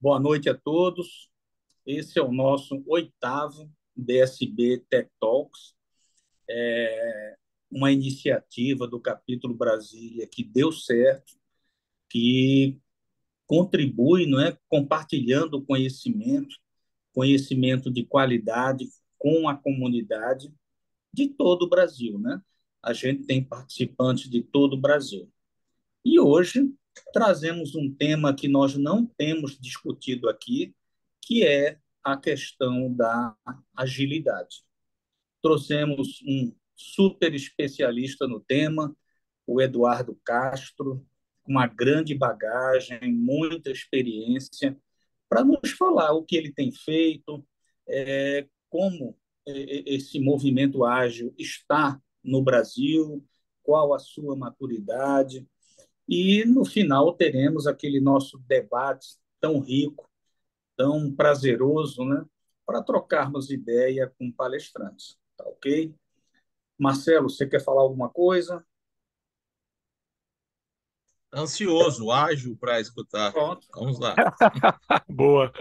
Boa noite a todos. Esse é o nosso oitavo BSB Tech Talks, uma iniciativa do capítulo Brasília que deu certo, que contribui, não é, compartilhando conhecimento de qualidade com a comunidade de todo o Brasil, né? A gente tem participantes de todo o Brasil. E hoje trazemos um tema que nós não temos discutido aqui, que é a questão da agilidade. Trouxemos um super especialista no tema, o Eduardo Castro, com uma grande bagagem, muita experiência, para nos falar o que ele tem feito, como esse movimento ágil está no Brasil, qual a sua maturidade, e no final teremos aquele nosso debate tão rico, tão prazeroso, né? Para trocarmos ideia com palestrantes, tá ok? Marcelo, você quer falar alguma coisa? Ansioso, ágil para escutar. Pronto. Vamos lá. Boa.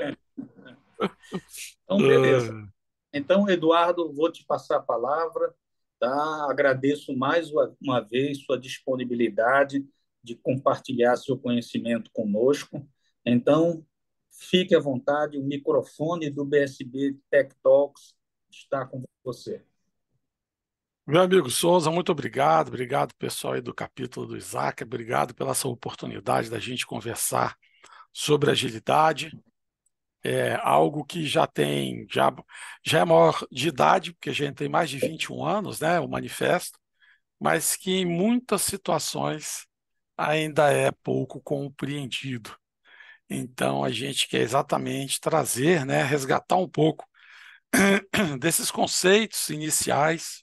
Então, beleza. Então, Eduardo, vou te passar a palavra, tá? Agradeço mais uma vez sua disponibilidade de compartilhar seu conhecimento conosco. Então, fique à vontade, o microfone do BSB Tech Talks está com você. Meu amigo Souza, muito obrigado. Obrigado, pessoal aí do capítulo do Isaac. Obrigado pela essa oportunidade da gente conversar sobre agilidade. É algo que já é maior de idade, porque a gente tem mais de 21 anos, né, o manifesto, mas que em muitas situações ainda é pouco compreendido. Então, a gente quer exatamente trazer, né, resgatar um pouco desses conceitos iniciais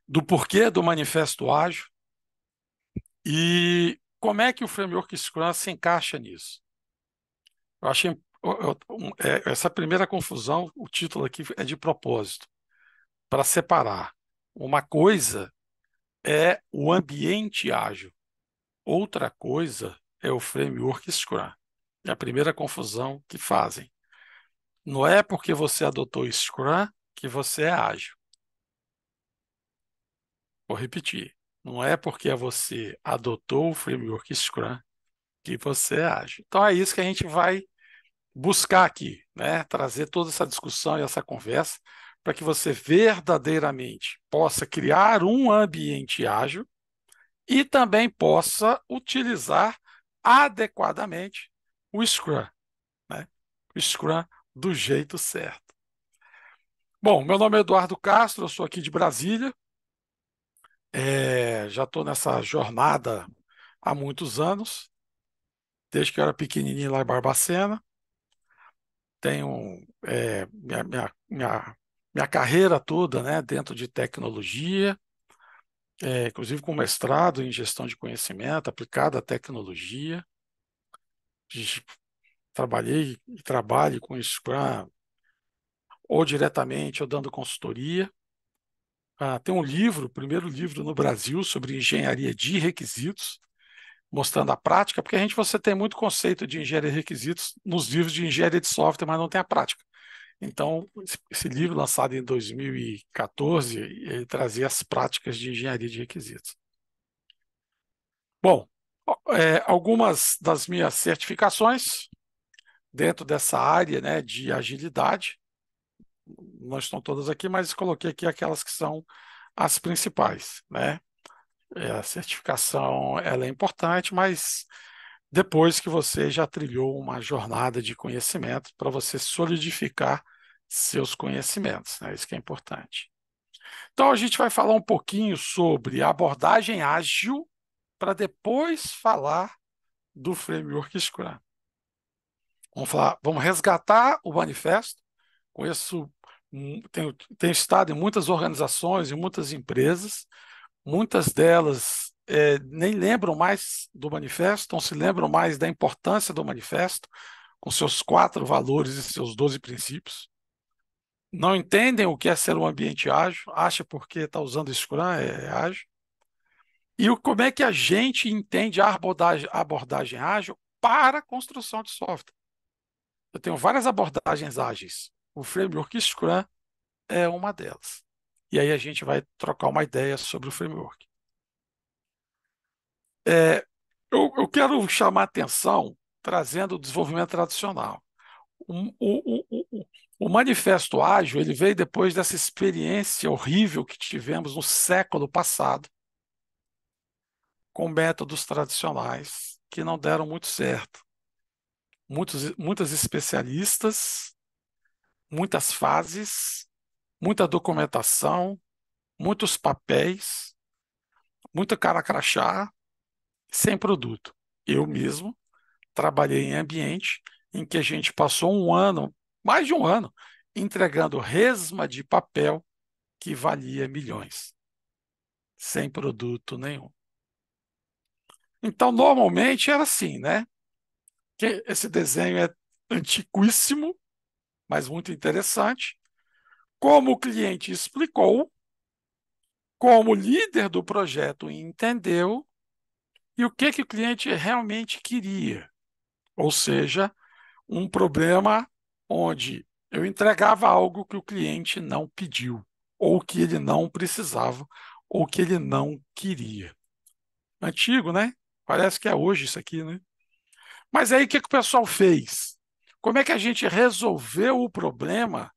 do porquê do manifesto ágil e como é que o framework Scrum se encaixa nisso. Eu achei essa primeira confusão, o título aqui é de propósito, para separar. Uma coisa é o ambiente ágil, outra coisa é o framework Scrum. É a primeira confusão que fazem. Não é porque você adotou Scrum que você é ágil. Vou repetir. Não é porque você adotou o framework Scrum que você é ágil. Então é isso que a gente vai buscar aqui, né? Trazer toda essa discussão e essa conversa para que você verdadeiramente possa criar um ambiente ágil e também possa utilizar adequadamente o Scrum, né? O Scrum do jeito certo. Bom, meu nome é Eduardo Castro, eu sou aqui de Brasília, já estou nessa jornada há muitos anos, desde que eu era pequenininho lá em Barbacena. Tenho minha carreira toda, né, dentro de tecnologia, inclusive com mestrado em gestão de conhecimento aplicado à tecnologia. Trabalhei e trabalho com Scrum ou diretamente ou dando consultoria. Tem um livro, o primeiro livro no Brasil sobre engenharia de requisitos, mostrando a prática, porque você tem muito conceito de engenharia de requisitos nos livros de engenharia de software, mas não tem a prática. Então, esse livro, lançado em 2014, ele trazia as práticas de engenharia de requisitos. Bom, algumas das minhas certificações dentro dessa área, né, de agilidade, não estão todas aqui, mas coloquei aqui aquelas que são as principais, né? A certificação ela é importante, mas depois que você já trilhou uma jornada de conhecimento para você solidificar seus conhecimentos, né? Isso que é importante. Então, a gente vai falar um pouquinho sobre a abordagem ágil para depois falar do framework Scrum. Vamos resgatar o manifesto. Conheço, tenho estado em muitas organizações, em muitas empresas. Muitas delas nem lembram mais do manifesto, não se lembram mais da importância do manifesto, com seus 4 valores e seus 12 princípios. Não entendem o que é ser um ambiente ágil, acha porque está usando Scrum, é ágil. E como é que a gente entende a abordagem ágil para a construção de software? Eu tenho várias abordagens ágeis. O framework Scrum é uma delas. E aí a gente vai trocar uma ideia sobre o framework. Eu quero chamar a atenção trazendo o desenvolvimento tradicional. O Manifesto Ágil ele veio depois dessa experiência horrível que tivemos no século passado com métodos tradicionais que não deram muito certo. Muitas especialistas, muitas fases, muita documentação, muitos papéis, muita cara crachá, sem produto. Eu mesmo trabalhei em ambiente em que a gente passou um ano, mais de um ano, entregando resma de papel que valia milhões, sem produto nenhum. Então, normalmente era assim, né? Que esse desenho é antiquíssimo, mas muito interessante. Como o cliente explicou, como o líder do projeto entendeu e o que o cliente realmente queria. Ou seja, um problema onde eu entregava algo que o cliente não pediu, ou que ele não precisava, ou que ele não queria. Antigo, né? Parece que é hoje isso aqui, né? Mas aí o que o pessoal fez? Como é que a gente resolveu o problema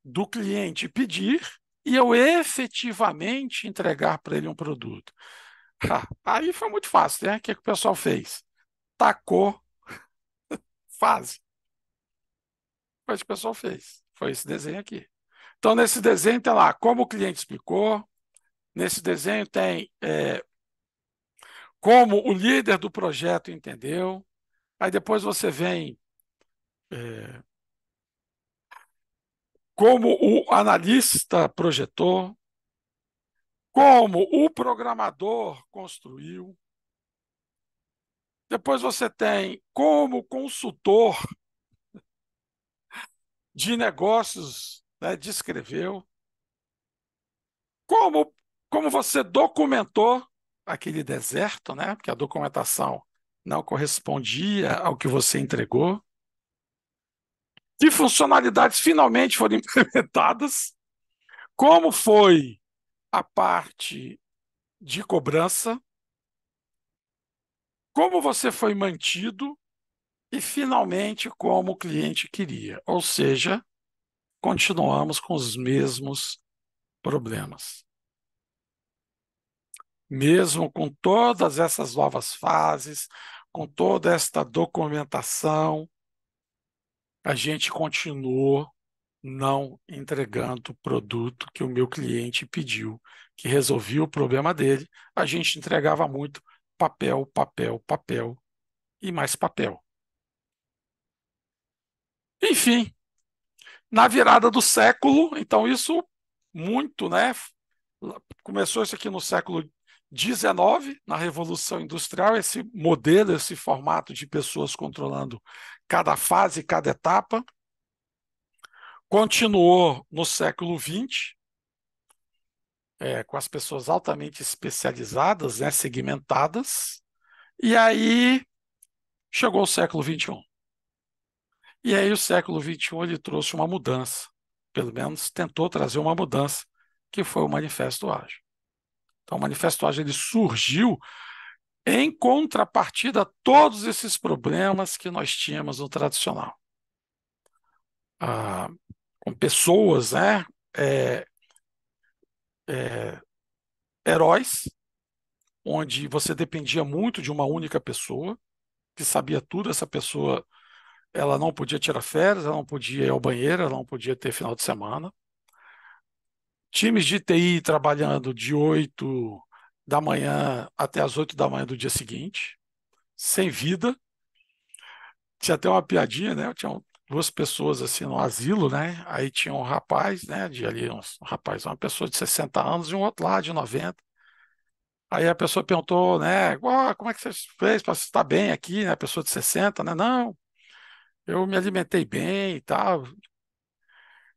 do cliente pedir e eu efetivamente entregar para ele um produto? Aí foi muito fácil, né? O que o pessoal fez? Tacou fase. Foi o que o pessoal fez. Foi esse desenho aqui. Então, nesse desenho tem lá como o cliente explicou, nesse desenho tem como o líder do projeto entendeu, aí depois você vem como o analista projetou, como o programador construiu, depois você tem como o consultor de negócios, né, descreveu, como, como você documentou aquele deserto, né, porque a documentação não correspondia ao que você entregou. Que funcionalidades finalmente foram implementadas? Como foi a parte de cobrança? Como você foi mantido? E, finalmente, como o cliente queria. Ou seja, continuamos com os mesmos problemas. Mesmo com todas essas novas fases, com toda esta documentação, a gente continuou não entregando o produto que o meu cliente pediu, que resolvia o problema dele. A gente entregava muito papel, papel, papel e mais papel. Enfim, na virada do século, então isso muito, né? Começou isso aqui no século XIX, na Revolução Industrial, esse modelo, esse formato de pessoas controlando cada fase, cada etapa. Continuou no século XX, com as pessoas altamente especializadas, né, segmentadas, e aí chegou o século XXI. E aí o século XXI ele trouxe uma mudança, pelo menos tentou trazer uma mudança, que foi o Manifesto Ágil. Então o Manifesto Ágil ele surgiu em contrapartida a todos esses problemas que nós tínhamos no tradicional. Com pessoas, né, heróis, onde você dependia muito de uma única pessoa, que sabia tudo, essa pessoa ela não podia tirar férias, ela não podia ir ao banheiro, ela não podia ter final de semana. Times de TI trabalhando de 8 da manhã até as 8 da manhã do dia seguinte, sem vida. Tinha até uma piadinha, né? Tinha duas pessoas assim no asilo, né? Aí tinha um rapaz, né? De ali, um rapaz, uma pessoa de 60 anos e um outro lá de 90. Aí a pessoa perguntou, né? Como é que você fez para estar bem aqui, né? A pessoa de 60, né? Não, eu me alimentei bem e tal,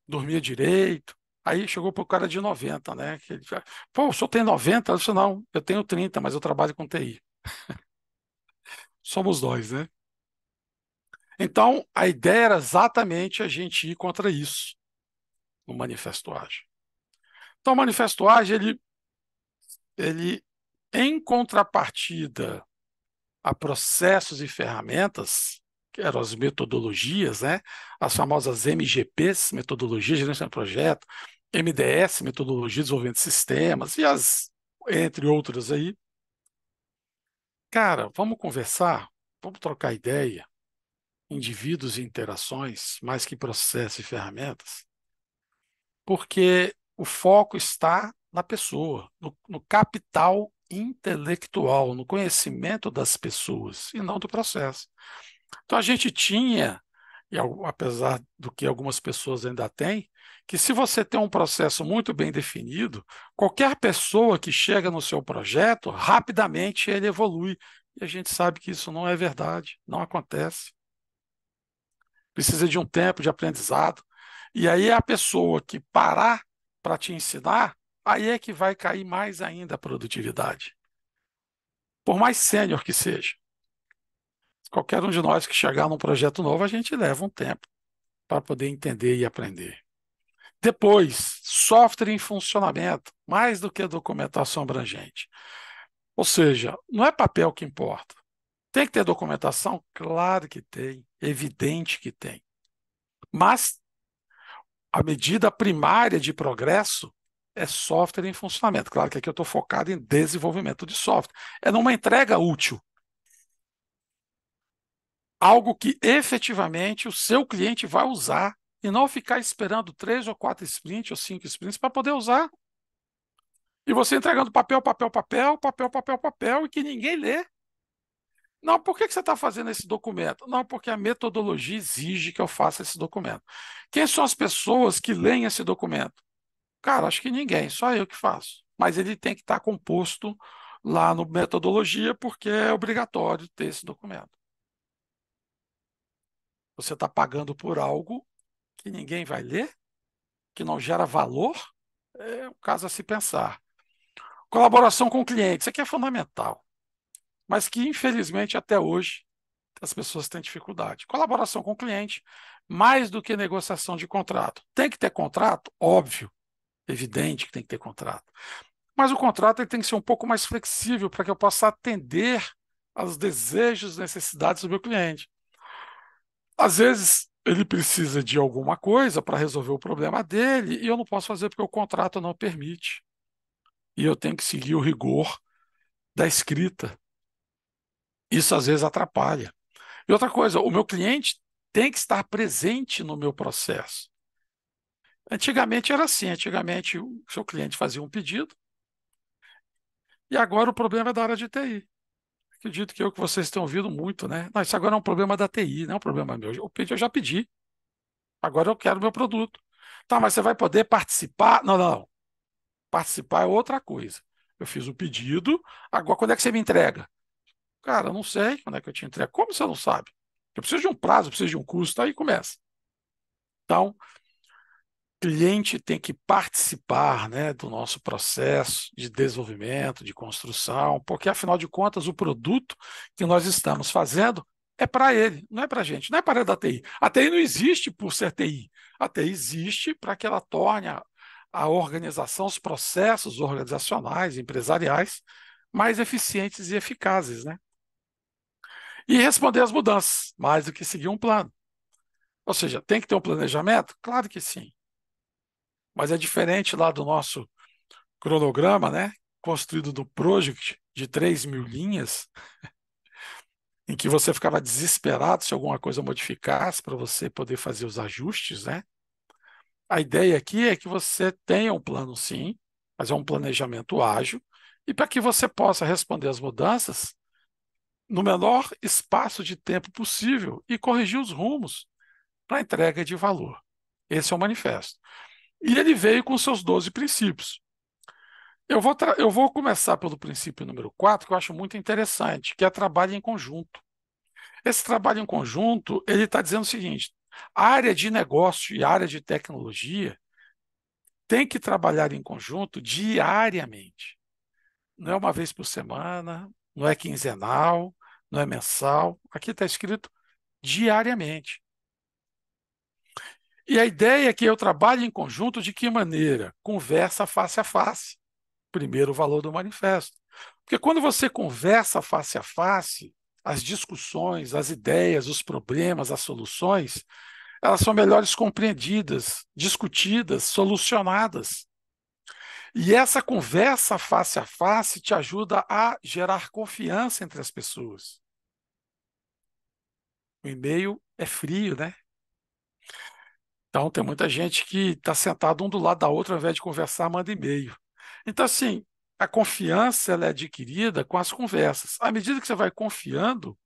dormia direito. Aí chegou para o cara de 90, né? Que ele, pô, o senhor tem 90? Eu disse, não, eu tenho 30, mas eu trabalho com TI. Somos dois, né? Então, a ideia era exatamente a gente ir contra isso no Manifesto Ágil. Então, o Manifesto Ágil, ele em contrapartida a processos e ferramentas, que eram as metodologias, né? As famosas MGPs, Metodologia de Gerenciamento de Projeto, MDS, Metodologia de Desenvolvimento de Sistemas, e entre outras aí. Cara, vamos conversar, vamos trocar ideia, indivíduos e interações, mais que processos e ferramentas, porque o foco está na pessoa, no capital intelectual, no conhecimento das pessoas e não do processo. Então a gente tinha, e apesar do que algumas pessoas ainda têm, que se você tem um processo muito bem definido, qualquer pessoa que chega no seu projeto, rapidamente ele evolui. E a gente sabe que isso não é verdade, não acontece. Precisa de um tempo de aprendizado. E aí a pessoa que parar para te ensinar, aí é que vai cair mais ainda a produtividade. Por mais sênior que seja. Qualquer um de nós que chegar num projeto novo, a gente leva um tempo para poder entender e aprender. Depois, software em funcionamento, mais do que documentação abrangente. Ou seja, não é papel que importa. Tem que ter documentação? Claro que tem, evidente que tem. Mas a medida primária de progresso é software em funcionamento. Claro que aqui eu estou focado em desenvolvimento de software. É numa entrega útil. Algo que efetivamente o seu cliente vai usar e não ficar esperando 3 ou 4 sprints ou 5 sprints para poder usar. E você entregando papel, papel, papel, papel, papel, papel, e que ninguém lê. Não, por que você está fazendo esse documento? Não, porque a metodologia exige que eu faça esse documento. Quem são as pessoas que leem esse documento? Cara, acho que ninguém, só eu que faço. Mas ele tem que estar composto lá no metodologia, porque é obrigatório ter esse documento. Você está pagando por algo que ninguém vai ler, que não gera valor, é um caso a se pensar. Colaboração com o cliente, isso aqui é fundamental, mas que infelizmente até hoje as pessoas têm dificuldade. Colaboração com o cliente, mais do que negociação de contrato. Tem que ter contrato? Óbvio, evidente que tem que ter contrato. Mas o contrato ele tem que ser um pouco mais flexível para que eu possa atender aos desejos e necessidades do meu cliente. Às vezes, ele precisa de alguma coisa para resolver o problema dele e eu não posso fazer porque o contrato não permite. E eu tenho que seguir o rigor da escrita. Isso às vezes atrapalha. E outra coisa, o meu cliente tem que estar presente no meu processo. Antigamente era assim, antigamente o seu cliente fazia um pedido e agora o problema é da área de TI. Acredito que eu que vocês tenham ouvido muito, né? Não, isso agora é um problema da TI, não é um problema meu. Eu já pedi, agora eu quero o meu produto. Tá, mas você vai poder participar? Não, não, não. Participar é outra coisa. Eu fiz o pedido, agora quando é que você me entrega? Cara, eu não sei quando é que eu te entrego. Como você não sabe? Eu preciso de um prazo, eu preciso de um custo, aí começa. Então, cliente tem que participar, né, do nosso processo de desenvolvimento, de construção, porque afinal de contas o produto que nós estamos fazendo é para ele, não é para a gente, não é para a área da TI. A TI não existe por ser TI. A TI existe para que ela torne a organização, os processos organizacionais, empresariais, mais eficientes e eficazes, né? E responder às mudanças, mais do que seguir um plano. Ou seja, tem que ter um planejamento? Claro que sim. Mas é diferente lá do nosso cronograma, né? Construído do Project de 3.000 linhas, em que você ficava desesperado se alguma coisa modificasse para você poder fazer os ajustes, né? A ideia aqui é que você tenha um plano, sim, mas é um planejamento ágil, e para que você possa responder às mudanças no menor espaço de tempo possível e corrigir os rumos para a entrega de valor. Esse é o manifesto. E ele veio com seus 12 princípios. Eu vou começar pelo princípio número 4, que eu acho muito interessante, que é trabalho em conjunto. Esse trabalho em conjunto, ele está dizendo o seguinte: a área de negócio e a área de tecnologia tem que trabalhar em conjunto diariamente. Não é uma vez por semana, não é quinzenal, não é mensal. Aqui está escrito diariamente. E a ideia é que eu trabalhe em conjunto de que maneira? Conversa face a face. Primeiro valor do manifesto. Porque quando você conversa face a face, as discussões, as ideias, os problemas, as soluções, elas são melhores compreendidas, discutidas, solucionadas. E essa conversa face a face te ajuda a gerar confiança entre as pessoas. O e-mail é frio, né? Então, tem muita gente que está sentado um do lado da outra, ao invés de conversar, manda e-mail. Então, assim, a confiança ela é adquirida com as conversas. À medida que você vai confiando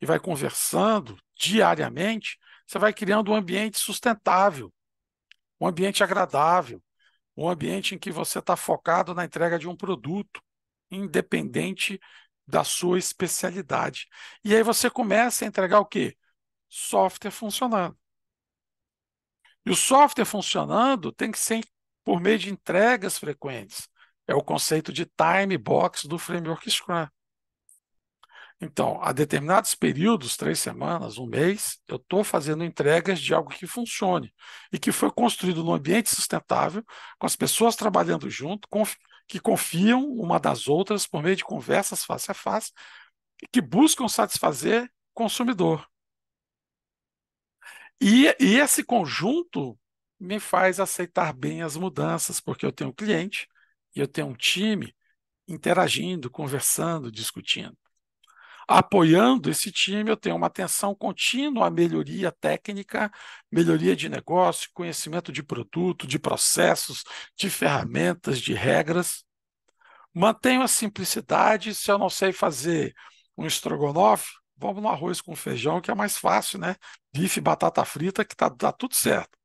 e vai conversando diariamente, você vai criando um ambiente sustentável, um ambiente agradável, um ambiente em que você está focado na entrega de um produto, independente da sua especialidade. E aí você começa a entregar o quê? Software funcionando. E o software funcionando tem que ser por meio de entregas frequentes. É o conceito de time box do framework Scrum. Então, a determinados períodos, 3 semanas, um mês, eu estou fazendo entregas de algo que funcione e que foi construído num ambiente sustentável, com as pessoas trabalhando junto, que confiam uma das outras por meio de conversas face a face e que buscam satisfazer o consumidor. E esse conjunto me faz aceitar bem as mudanças, porque eu tenho um cliente e eu tenho um time interagindo, conversando, discutindo. Apoiando esse time, eu tenho uma atenção contínua à melhoria técnica, melhoria de negócio, conhecimento de produto, de processos, de ferramentas, de regras. Mantenho a simplicidade. Se eu não sei fazer um estrogonofe, vamos no arroz com feijão, que é mais fácil, né? Bife, batata frita, que tá tudo certo.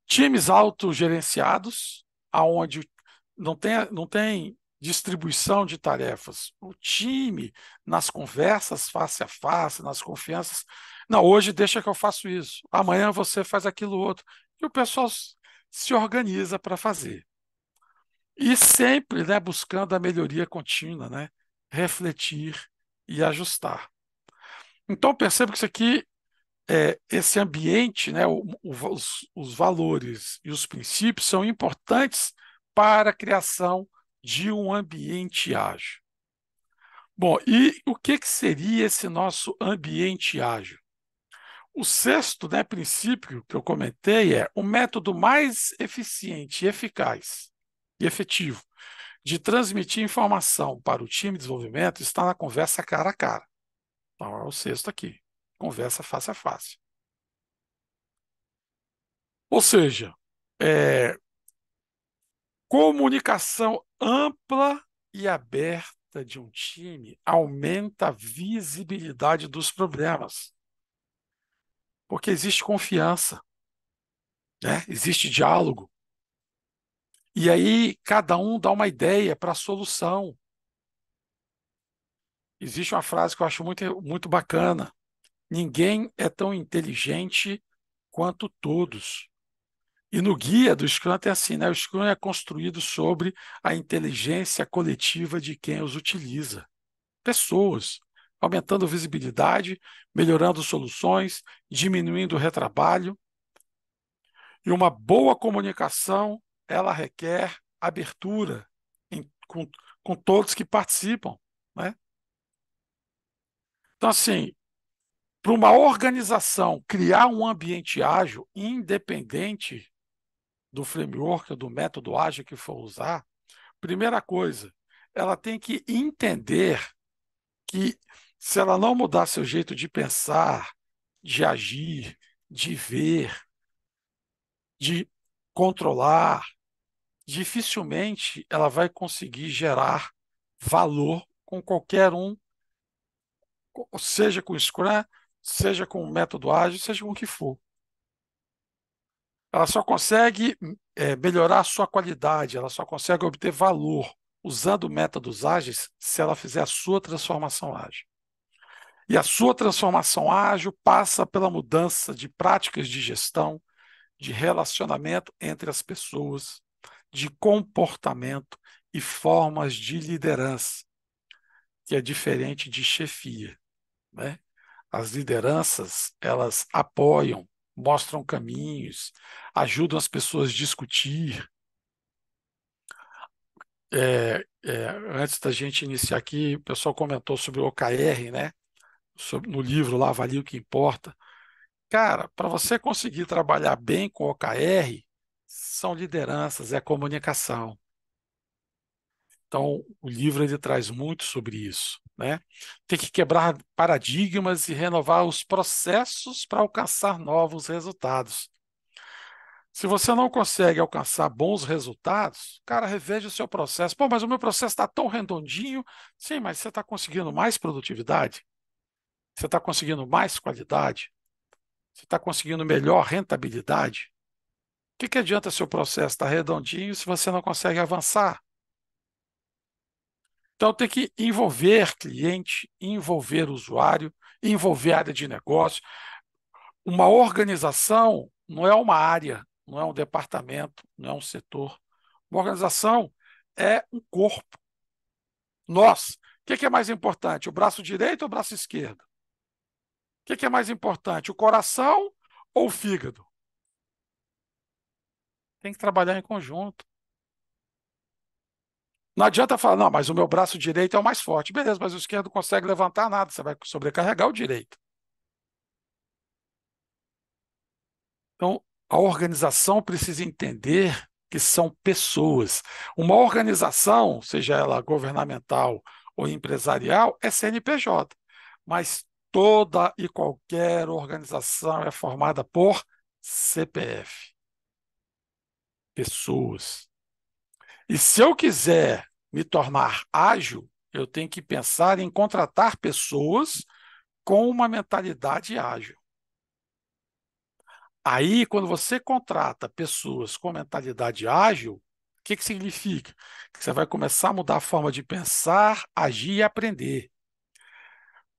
Times autogerenciados, aonde não tem distribuição de tarefas. O time, nas conversas face a face, nas confianças, não, hoje deixa que eu faço isso, amanhã você faz aquilo outro. E o pessoal se organiza para fazer. E sempre, né, buscando a melhoria contínua, né? Refletir e ajustar. Então, percebo que isso aqui esse ambiente, né, os valores e os princípios são importantes para a criação de um ambiente ágil. Bom, e o que seria esse nosso ambiente ágil? O sexto, né, princípio que eu comentei é o método mais eficiente, eficaz e efetivo de transmitir informação para o time de desenvolvimento está na conversa cara a cara. Então, é o sexto aqui, conversa face a face. Ou seja, comunicação ampla e aberta de um time aumenta a visibilidade dos problemas, porque existe confiança, né? Existe diálogo. E aí cada um dá uma ideia para a solução. Existe uma frase que eu acho muito, muito bacana: ninguém é tão inteligente quanto todos. E no guia do Scrum é assim, né? O Scrum é construído sobre a inteligência coletiva de quem os utiliza. Pessoas, aumentando a visibilidade, melhorando soluções, diminuindo o retrabalho. E uma boa comunicação, ela requer abertura com todos que participam, né? Então, assim, para uma organização criar um ambiente ágil, independente do framework, do método ágil que for usar, primeira coisa, ela tem que entender que, se ela não mudar seu jeito de pensar, de agir, de ver, de controlar, dificilmente ela vai conseguir gerar valor com qualquer um, seja com Scrum, seja com o método ágil, seja com o que for. Ela só consegue melhorar a sua qualidade, ela só consegue obter valor usando métodos ágeis se ela fizer a sua transformação ágil. E a sua transformação ágil passa pela mudança de práticas de gestão, de relacionamento entre as pessoas, de comportamento e formas de liderança, que é diferente de chefia, né? As lideranças, elas apoiam, mostram caminhos, ajudam as pessoas a discutir. Antes da gente iniciar aqui, o pessoal comentou sobre o OKR, né? No livro lá, Avalie o que Importa. Cara, para você conseguir trabalhar bem com o OKR, são lideranças, é comunicação. Então, o livro ele traz muito sobre isso, né? Tem que quebrar paradigmas e renovar os processos para alcançar novos resultados. Se você não consegue alcançar bons resultados, cara, reveja o seu processo. Pô, mas o meu processo está tão redondinho. Sim, mas você está conseguindo mais produtividade? Você está conseguindo mais qualidade? Você está conseguindo melhor rentabilidade? O que adianta seu processo estar redondinho se você não consegue avançar? Então, tem que envolver cliente, envolver usuário, envolver área de negócio. Uma organização não é uma área, não é um departamento, não é um setor. Uma organização é um corpo. Nós, o que é mais importante, o braço direito ou o braço esquerdo? O que é mais importante, o coração ou o fígado? Tem que trabalhar em conjunto. Não adianta falar, não, mas o meu braço direito é o mais forte. Beleza, mas o esquerdo não consegue levantar nada, você vai sobrecarregar o direito. Então, a organização precisa entender que são pessoas. Uma organização, seja ela governamental ou empresarial, é CNPJ, mas toda e qualquer organização é formada por CPF, pessoas. E se eu quiser me tornar ágil, eu tenho que pensar em contratar pessoas com uma mentalidade ágil. Aí, quando você contrata pessoas com mentalidade ágil, o que significa? Que você vai começar a mudar a forma de pensar, agir e aprender.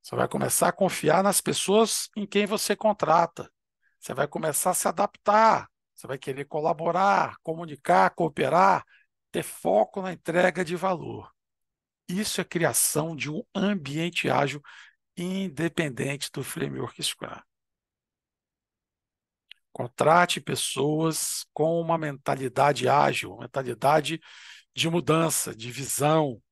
Você vai começar a confiar nas pessoas em quem você contrata. Você vai começar a se adaptar. Você vai querer colaborar, comunicar, cooperar, ter foco na entrega de valor. Isso é criação de um ambiente ágil independente do framework Scrum. Contrate pessoas com uma mentalidade ágil, uma mentalidade de mudança, de visão.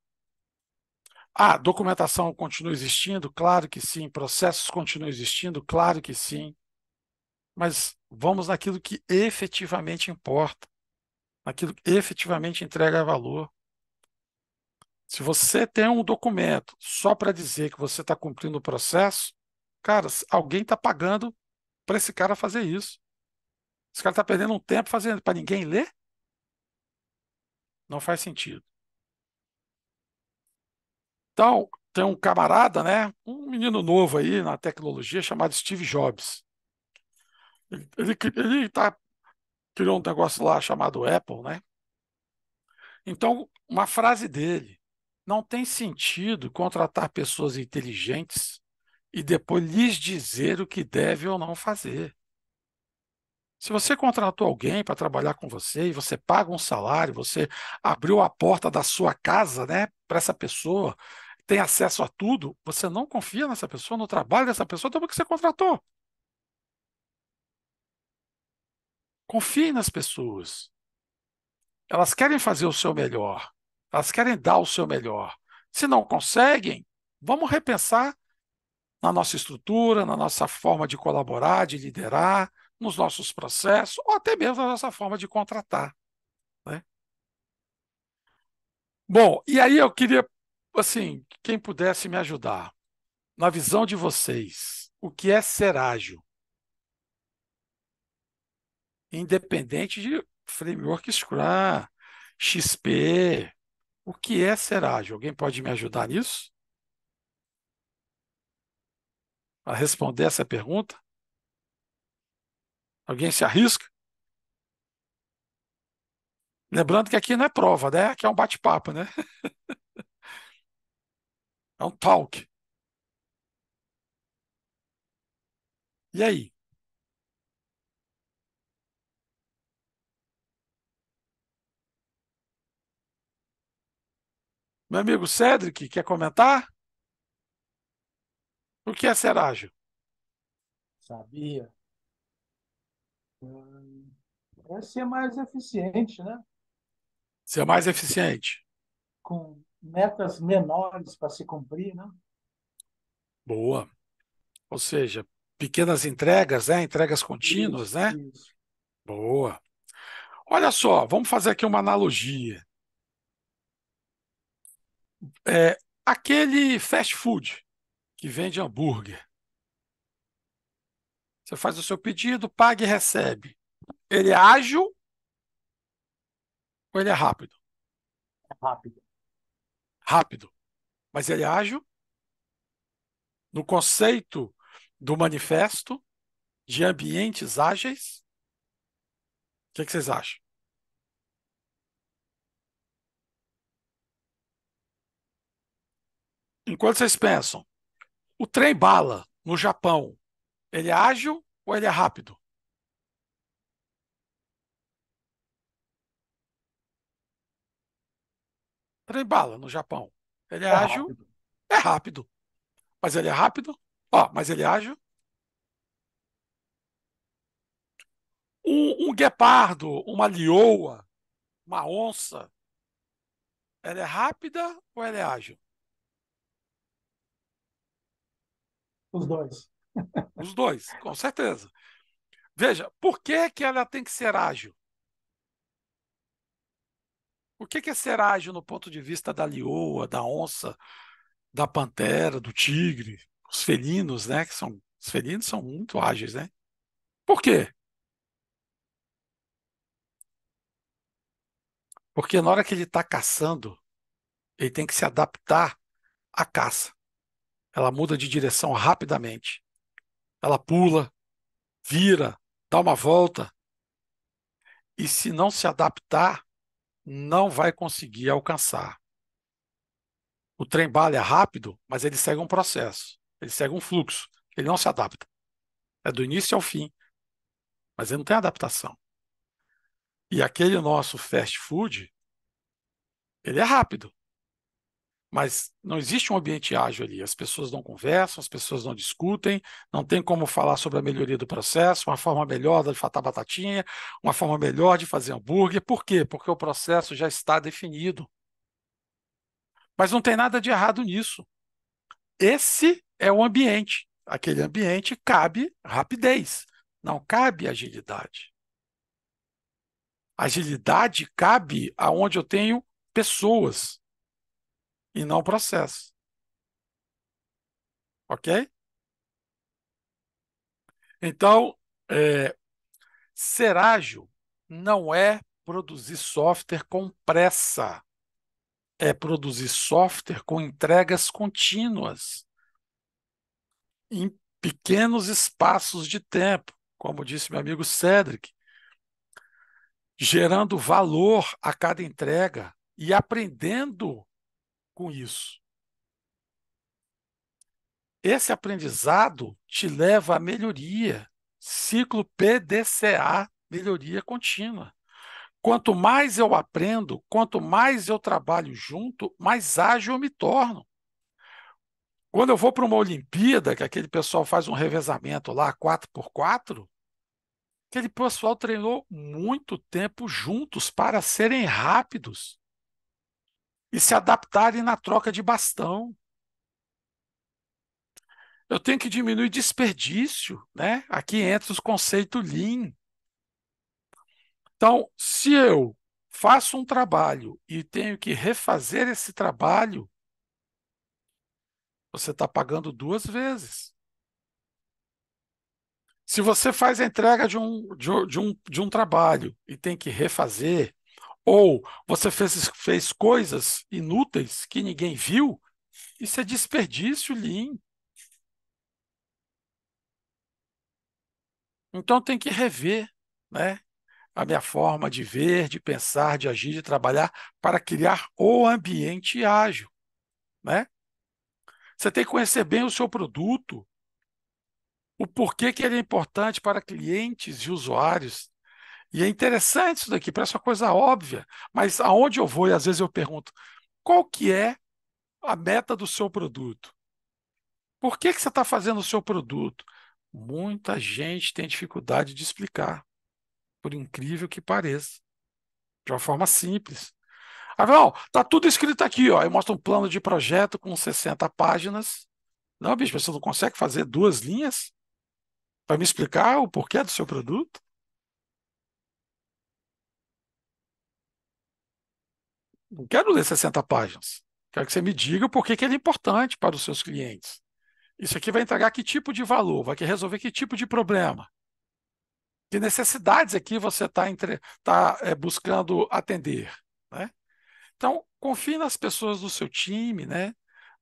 Ah, documentação continua existindo? Claro que sim. Processos continuam existindo? Claro que sim. Mas vamos naquilo que efetivamente importa, naquilo que efetivamente entrega valor. Se você tem um documento só para dizer que você está cumprindo o processo, cara, alguém está pagando para esse cara fazer isso. Esse cara está perdendo um tempo fazendo para ninguém ler? Não faz sentido. Então, tem um camarada, né, um menino novo aí na tecnologia chamado Steve Jobs. Ele criou um negócio lá chamado Apple, né? Então, uma frase dele: não tem sentido contratar pessoas inteligentes e depois lhes dizer o que deve ou não fazer. Se você contratou alguém para trabalhar com você e você paga um salário, você abriu a porta da sua casa, né, para essa pessoa, tem acesso a tudo, você não confia nessa pessoa, no trabalho dessa pessoa, então por que você contratou? Confie nas pessoas. Elas querem fazer o seu melhor. Elas querem dar o seu melhor. Se não conseguem, vamos repensar na nossa estrutura, na nossa forma de colaborar, de liderar, nos nossos processos, ou até mesmo na nossa forma de contratar, né? Bom, e aí eu queria, assim, quem pudesse me ajudar. Na visão de vocês, o que é ser ágil? Independente de framework Scrum, XP, o que é ser ágil? Alguém pode me ajudar nisso? A responder essa pergunta? Alguém se arrisca? Lembrando que aqui não é prova, né? Aqui é um bate-papo, né? É um talk. E aí? Meu amigo Cedric, quer comentar? O que é ser ágil? Sabia. É ser mais eficiente, né? Ser mais eficiente. Com metas menores para se cumprir, né? Boa. Ou seja, pequenas entregas, né? Entregas contínuas, Isso, né? isso. Boa. Olha só, vamos fazer aqui uma analogia. Aquele fast food que vende hambúrguer. Você faz o seu pedido, paga e recebe. Ele é ágil ou ele é rápido? É rápido. Rápido. Mas ele é ágil no conceito do manifesto de ambientes ágeis. O que vocês acham? Enquanto vocês pensam, o trem bala no Japão, ele é ágil ou ele é rápido? Trem bala no Japão, ele é É ágil, rápido. é rápido. Mas ele é rápido? Ó, mas ele é ágil? Um guepardo, uma leoa, uma onça, ela é rápida ou ela é ágil? Os dois. Os dois, com certeza. Veja, por que que ela tem que ser ágil? O que que é ser ágil no ponto de vista da leoa, da onça, da pantera, do tigre, os felinos, né? Os felinos são muito ágeis, né? Por quê? Porque na hora que ele está caçando, ele tem que se adaptar à caça. Ela muda de direção rapidamente. Ela pula, vira, dá uma volta. E se não se adaptar, não vai conseguir alcançar. O trem-bala é rápido, mas ele segue um processo. Ele segue um fluxo. Ele não se adapta. É do início ao fim, mas ele não tem adaptação. E aquele nosso fast food, ele é rápido, mas não existe um ambiente ágil ali. As pessoas não conversam, as pessoas não discutem, não tem como falar sobre a melhoria do processo, uma forma melhor de fazer batatinha, uma forma melhor de fazer hambúrguer. Por quê? Porque o processo já está definido. Mas não tem nada de errado nisso. Esse é o ambiente. Aquele ambiente cabe rapidez, não cabe agilidade. Agilidade cabe aonde eu tenho pessoas e não processo. Ok? Então, ser ágil não é produzir software com pressa, é produzir software com entregas contínuas, em pequenos espaços de tempo, como disse meu amigo Cedric, gerando valor a cada entrega e aprendendo com isso. Esse aprendizado te leva à melhoria, ciclo PDCA, melhoria contínua. Quanto mais eu aprendo, quanto mais eu trabalho junto, mais ágil eu me torno. Quando eu vou para uma Olimpíada, que aquele pessoal faz um revezamento lá, 4x4, aquele pessoal treinou muito tempo juntos para serem rápidos e se adaptarem na troca de bastão. Eu tenho que diminuir desperdício, né? Aqui entra os conceitos Lean. Então, se eu faço um trabalho e tenho que refazer esse trabalho, você está pagando duas vezes. Se você faz a entrega de um trabalho e tem que refazer, ou você fez coisas inúteis que ninguém viu, isso é desperdício Lean. Então tem que rever, né, a minha forma de ver, de pensar, de agir, de trabalhar para criar o ambiente ágil, né? Você tem que conhecer bem o seu produto, o porquê que ele é importante para clientes e usuários. E é interessante isso daqui, parece uma coisa óbvia, mas aonde eu vou e às vezes eu pergunto, qual que é a meta do seu produto? Por que que você está fazendo o seu produto? Muita gente tem dificuldade de explicar, por incrível que pareça, de uma forma simples. Aí, não, tá tudo escrito aqui, ó. Eu mostro um plano de projeto com 60 páginas. Não, bicho, você não consegue fazer 2 linhas para me explicar o porquê do seu produto? Não quero ler 60 páginas. Quero que você me diga por que ele é importante para os seus clientes. Isso aqui vai entregar que tipo de valor? Vai resolver que tipo de problema? Que necessidades aqui você está buscando atender, né? Então, confie nas pessoas do seu time, né?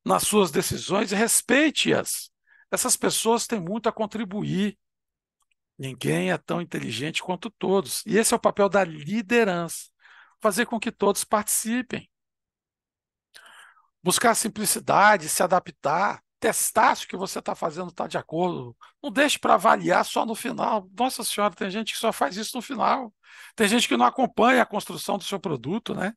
Nas suas decisões e respeite-as. Essas pessoas têm muito a contribuir. Ninguém é tão inteligente quanto todos. E esse é o papel da liderança, fazer com que todos participem. Buscar simplicidade, se adaptar, testar se o que você está fazendo está de acordo. Não deixe para avaliar só no final. Nossa Senhora, tem gente que só faz isso no final. Tem gente que não acompanha a construção do seu produto, né?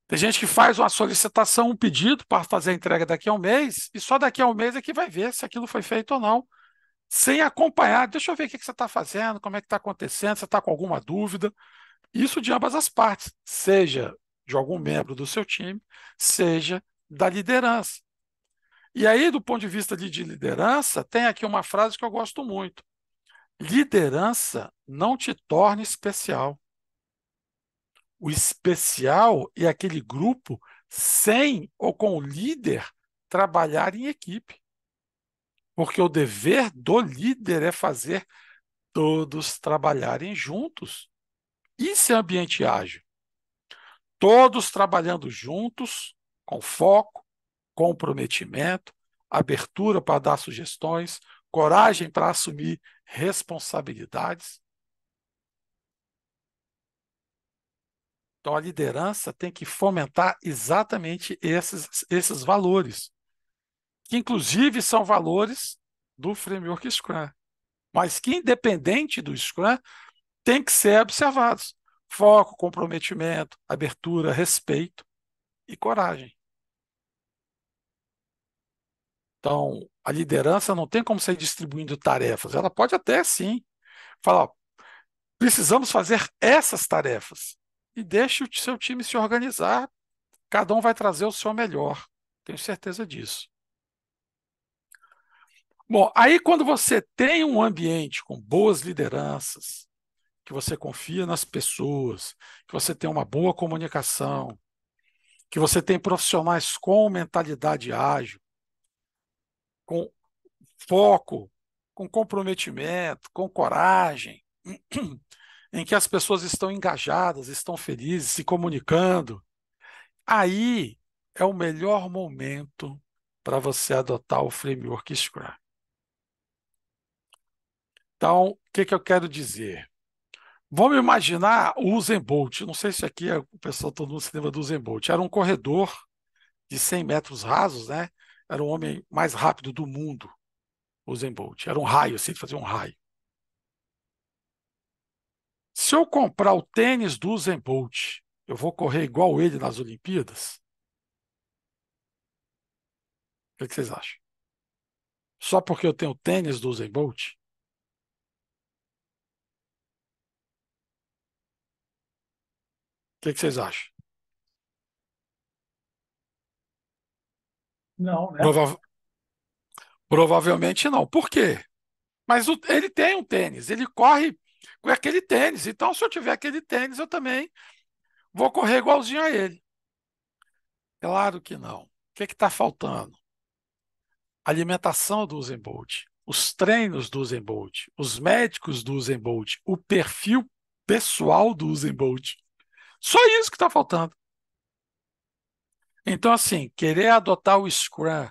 Tem gente que faz uma solicitação, um pedido para fazer a entrega daqui a um mês, e só daqui a um mês é que vai ver se aquilo foi feito ou não, sem acompanhar. Deixa eu ver o que você está fazendo, como é que está acontecendo, você está com alguma dúvida. Isso de ambas as partes, seja de algum membro do seu time, seja da liderança. E aí, do ponto de vista de liderança, tem aqui uma frase que eu gosto muito. Liderança não te torna especial. O especial é aquele grupo sem ou com o líder trabalhar em equipe. Porque o dever do líder é fazer todos trabalharem juntos. Isso é ambiente ágil. Todos trabalhando juntos, com foco, comprometimento, abertura para dar sugestões, coragem para assumir responsabilidades. Então, a liderança tem que fomentar exatamente esses valores, que inclusive são valores do framework Scrum, mas que, independente do Scrum, tem que ser observados. Foco, comprometimento, abertura, respeito e coragem. Então, a liderança não tem como sair distribuindo tarefas. Ela pode até, sim, falar, ó, precisamos fazer essas tarefas. E deixe o seu time se organizar. Cada um vai trazer o seu melhor. Tenho certeza disso. Bom, aí quando você tem um ambiente com boas lideranças, que você confia nas pessoas, que você tem uma boa comunicação, que você tem profissionais com mentalidade ágil, com foco, com comprometimento, com coragem, em que as pessoas estão engajadas, estão felizes, se comunicando, aí é o melhor momento para você adotar o framework Scrum. Então, o que eu quero dizer? Vamos imaginar o Usain Bolt. Não sei se aqui o pessoal todo mundo se lembra do Usain Bolt. Era um corredor de 100 metros rasos, né? Era o homem mais rápido do mundo, o Usain Bolt. Era um raio, assim, fazia um raio. Se eu comprar o tênis do Usain Bolt, eu vou correr igual ele nas Olimpíadas? O que vocês acham? Só porque eu tenho o tênis do Usain Bolt? O que vocês acham? Não, né? Provavelmente não. Por quê? Mas ele tem um tênis, ele corre com aquele tênis. Então, se eu tiver aquele tênis, eu também vou correr igualzinho a ele. Claro que não. O que está faltando? A alimentação do Usain Bolt, os treinos do Usain Bolt, os médicos do Usain Bolt, o perfil pessoal do Usain Bolt. Só isso que está faltando. Então, assim, querer adotar o Scrum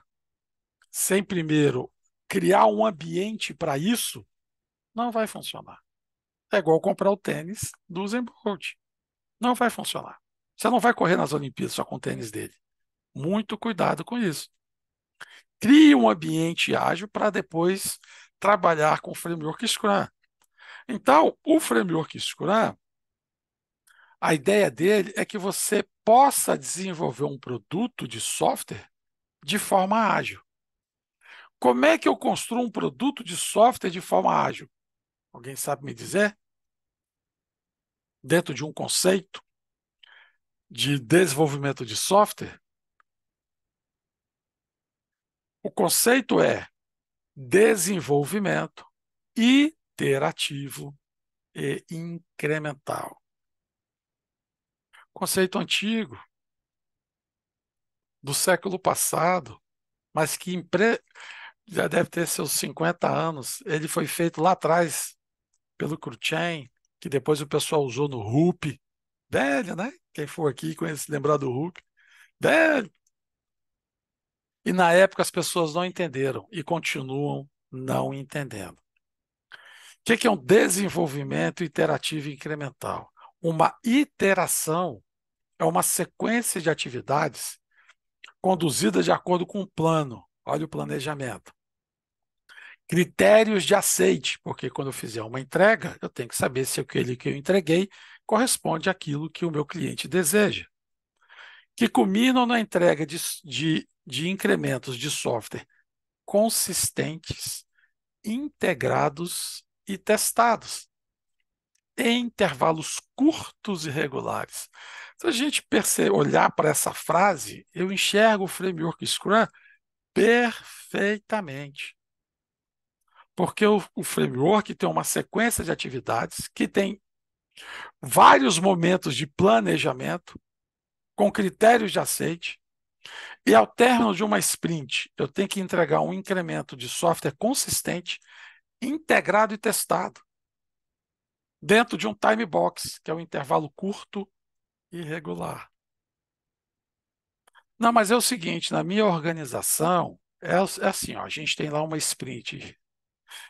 sem primeiro criar um ambiente para isso, não vai funcionar. É igual comprar o tênis do Usain Bolt. Não vai funcionar. Você não vai correr nas Olimpíadas só com o tênis dele. Muito cuidado com isso. Crie um ambiente ágil para depois trabalhar com o framework Scrum. Então, o framework Scrum, a ideia dele é que você possa desenvolver um produto de software de forma ágil. Como é que eu construo um produto de software de forma ágil? Alguém sabe me dizer? Dentro de um conceito de desenvolvimento de software, o conceito é desenvolvimento iterativo e incremental. Conceito antigo, do século passado, mas que já deve ter seus 50 anos. Ele foi feito lá atrás pelo Cruchain, que depois o pessoal usou no Ruby. Velho, né? Quem for aqui conhece, lembrar do Ruby. Velho. E na época as pessoas não entenderam e continuam não entendendo. O que é um desenvolvimento iterativo e incremental? Uma iteração é uma sequência de atividades conduzida de acordo com um plano. Olha o planejamento. Critérios de aceite, porque quando eu fizer uma entrega, eu tenho que saber se aquele que eu entreguei corresponde àquilo que o meu cliente deseja. Que culminam na entrega de incrementos de software consistentes, integrados e testados em intervalos curtos e regulares. Se a gente olhar para essa frase, eu enxergo o framework Scrum perfeitamente. Porque o framework tem uma sequência de atividades que tem vários momentos de planejamento com critérios de aceite, e ao término de uma sprint, eu tenho que entregar um incremento de software consistente, integrado e testado, dentro de um time box, que é um intervalo curto e regular. Não, mas é o seguinte, na minha organização, é assim, ó, a gente tem lá uma sprint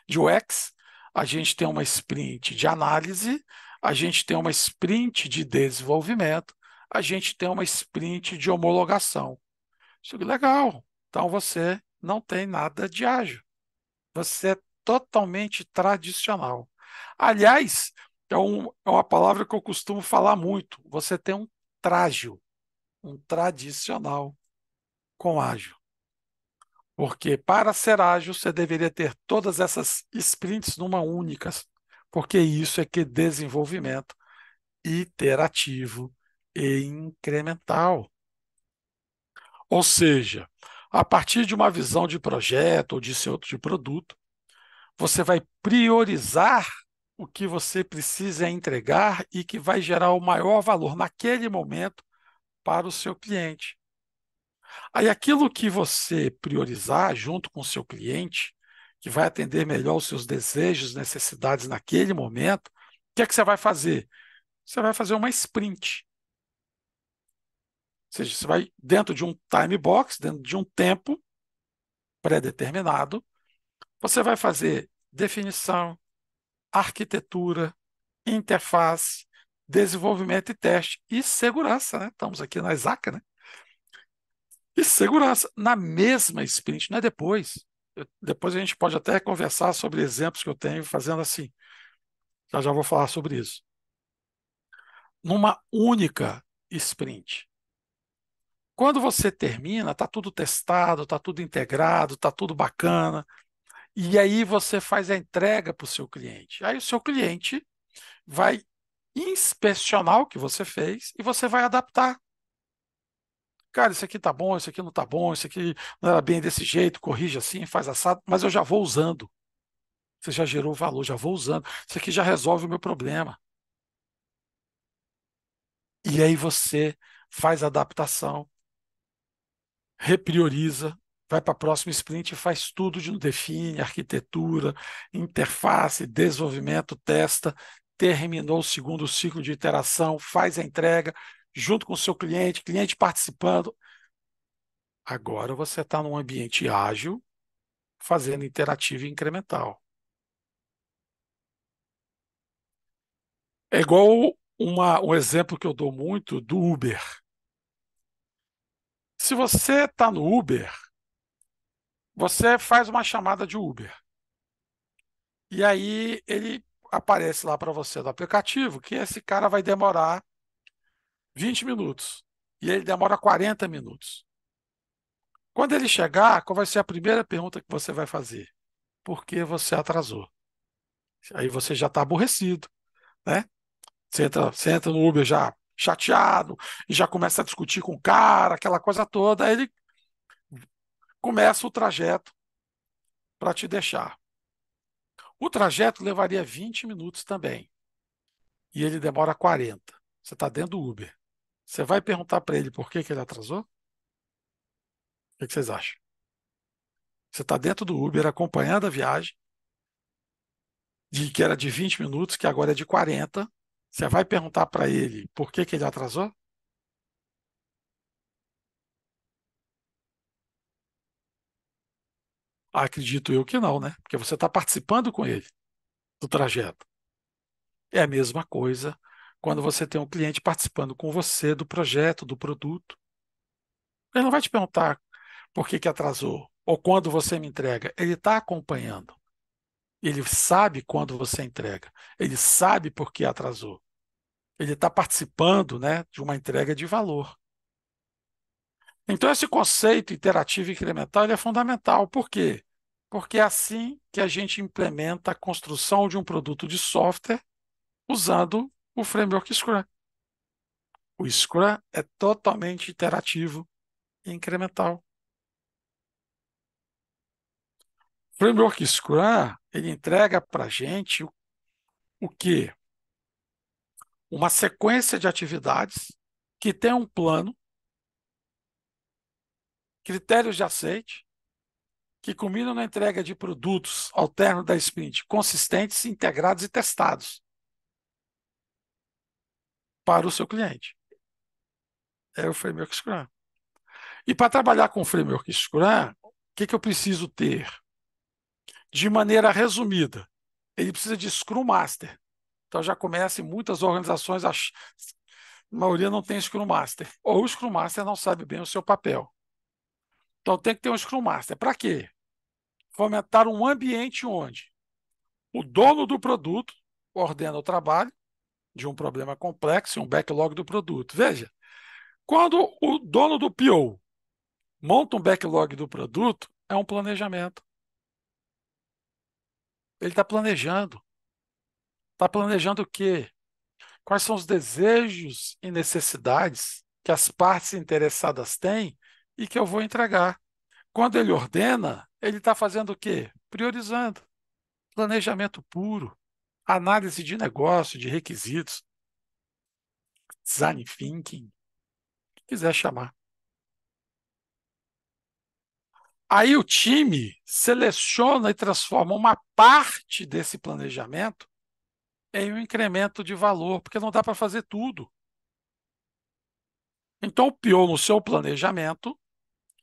de UX, a gente tem uma sprint de análise, a gente tem uma sprint de desenvolvimento, a gente tem uma sprint de homologação. Isso é legal. Então você não tem nada de ágil. Você é totalmente tradicional. Aliás, é uma palavra que eu costumo falar muito. Você tem um trágil, um tradicional com ágil. Porque para ser ágil, você deveria ter todas essas sprints numa única, porque isso é que é desenvolvimento iterativo e incremental. Ou seja, a partir de uma visão de projeto ou de produto, você vai priorizar o que você precisa entregar e que vai gerar o maior valor naquele momento para o seu cliente. Aí aquilo que você priorizar junto com o seu cliente, que vai atender melhor os seus desejos, necessidades naquele momento, o que é que você vai fazer? Você vai fazer uma sprint. Ou seja, você vai dentro de um time box, dentro de um tempo pré-determinado, você vai fazer definição, arquitetura, interface, desenvolvimento e teste e segurança, né? Estamos aqui na Isaac, né? E segurança na mesma sprint, não é depois. Depois a gente pode até conversar sobre exemplos que eu tenho fazendo assim. Já vou falar sobre isso. Numa única sprint. Quando você termina, está tudo testado, está tudo integrado, está tudo bacana. E aí você faz a entrega para o seu cliente. Aí o seu cliente vai inspecionar o que você fez e você vai adaptar. Cara, isso aqui tá bom, isso aqui não tá bom, isso aqui não era bem desse jeito, corrige assim, faz assado, mas eu já vou usando. Você já gerou valor, já vou usando. Isso aqui já resolve o meu problema. E aí você faz a adaptação, reprioriza, vai para a próxima sprint e faz tudo de novo, define arquitetura, interface, desenvolvimento, testa, terminou o segundo ciclo de iteração, faz a entrega junto com o seu cliente, cliente participando. Agora você está num ambiente ágil, fazendo interativo e incremental. É igual um exemplo que eu dou muito do Uber. Se você está no Uber, você faz uma chamada de Uber. E aí ele aparece lá para você no aplicativo que esse cara vai demorar 20 minutos. E ele demora 40 minutos. Quando ele chegar, qual vai ser a primeira pergunta que você vai fazer? Por que você atrasou? Aí você já está aborrecido, né? Você entra no Uber já chateado e já começa a discutir com o cara, aquela coisa toda. Aí ele começa o trajeto para te deixar. O trajeto levaria 20 minutos também e ele demora 40. Você está dentro do Uber. Você vai perguntar para ele por que ele atrasou? O que vocês acham? Você está dentro do Uber acompanhando a viagem, que era de 20 minutos, que agora é de 40. Você vai perguntar para ele por que ele atrasou? Acredito eu que não, né? Porque você está participando com ele do trajeto. É a mesma coisa quando você tem um cliente participando com você do projeto, do produto. Ele não vai te perguntar por que atrasou ou quando você me entrega. Ele está acompanhando. Ele sabe quando você entrega. Ele sabe por que atrasou. Ele está participando, né, de uma entrega de valor. Então, esse conceito interativo e incremental ele é fundamental. Por quê? Porque é assim que a gente implementa a construção de um produto de software usando o framework Scrum. O Scrum é totalmente interativo e incremental. O framework Scrum ele entrega para a gente o quê? Uma sequência de atividades que tem um plano, critérios de aceite, que culminam na entrega de produtos ao término da sprint consistentes, integrados e testados para o seu cliente. É o framework Scrum. E para trabalhar com o framework Scrum, o que eu preciso ter? De maneira resumida, ele precisa de Scrum Master. Então já começa em muitas organizações, a maioria não tem Scrum Master. Ou o Scrum Master não sabe bem o seu papel. Então tem que ter um Scrum Master. Para quê? Fomentar um ambiente onde o dono do produto ordena o trabalho de um problema complexo, um backlog do produto. Veja, quando o dono do PO monta um backlog do produto, é um planejamento. Ele está planejando. Está planejando o quê? Quais são os desejos e necessidades que as partes interessadas têm e que eu vou entregar. Quando ele ordena, ele está fazendo o quê? Priorizando. Planejamento puro, análise de negócio, de requisitos, design thinking, o que quiser chamar. Aí o time seleciona e transforma uma parte desse planejamento em um incremento de valor, porque não dá para fazer tudo. Então, o PO, no seu planejamento,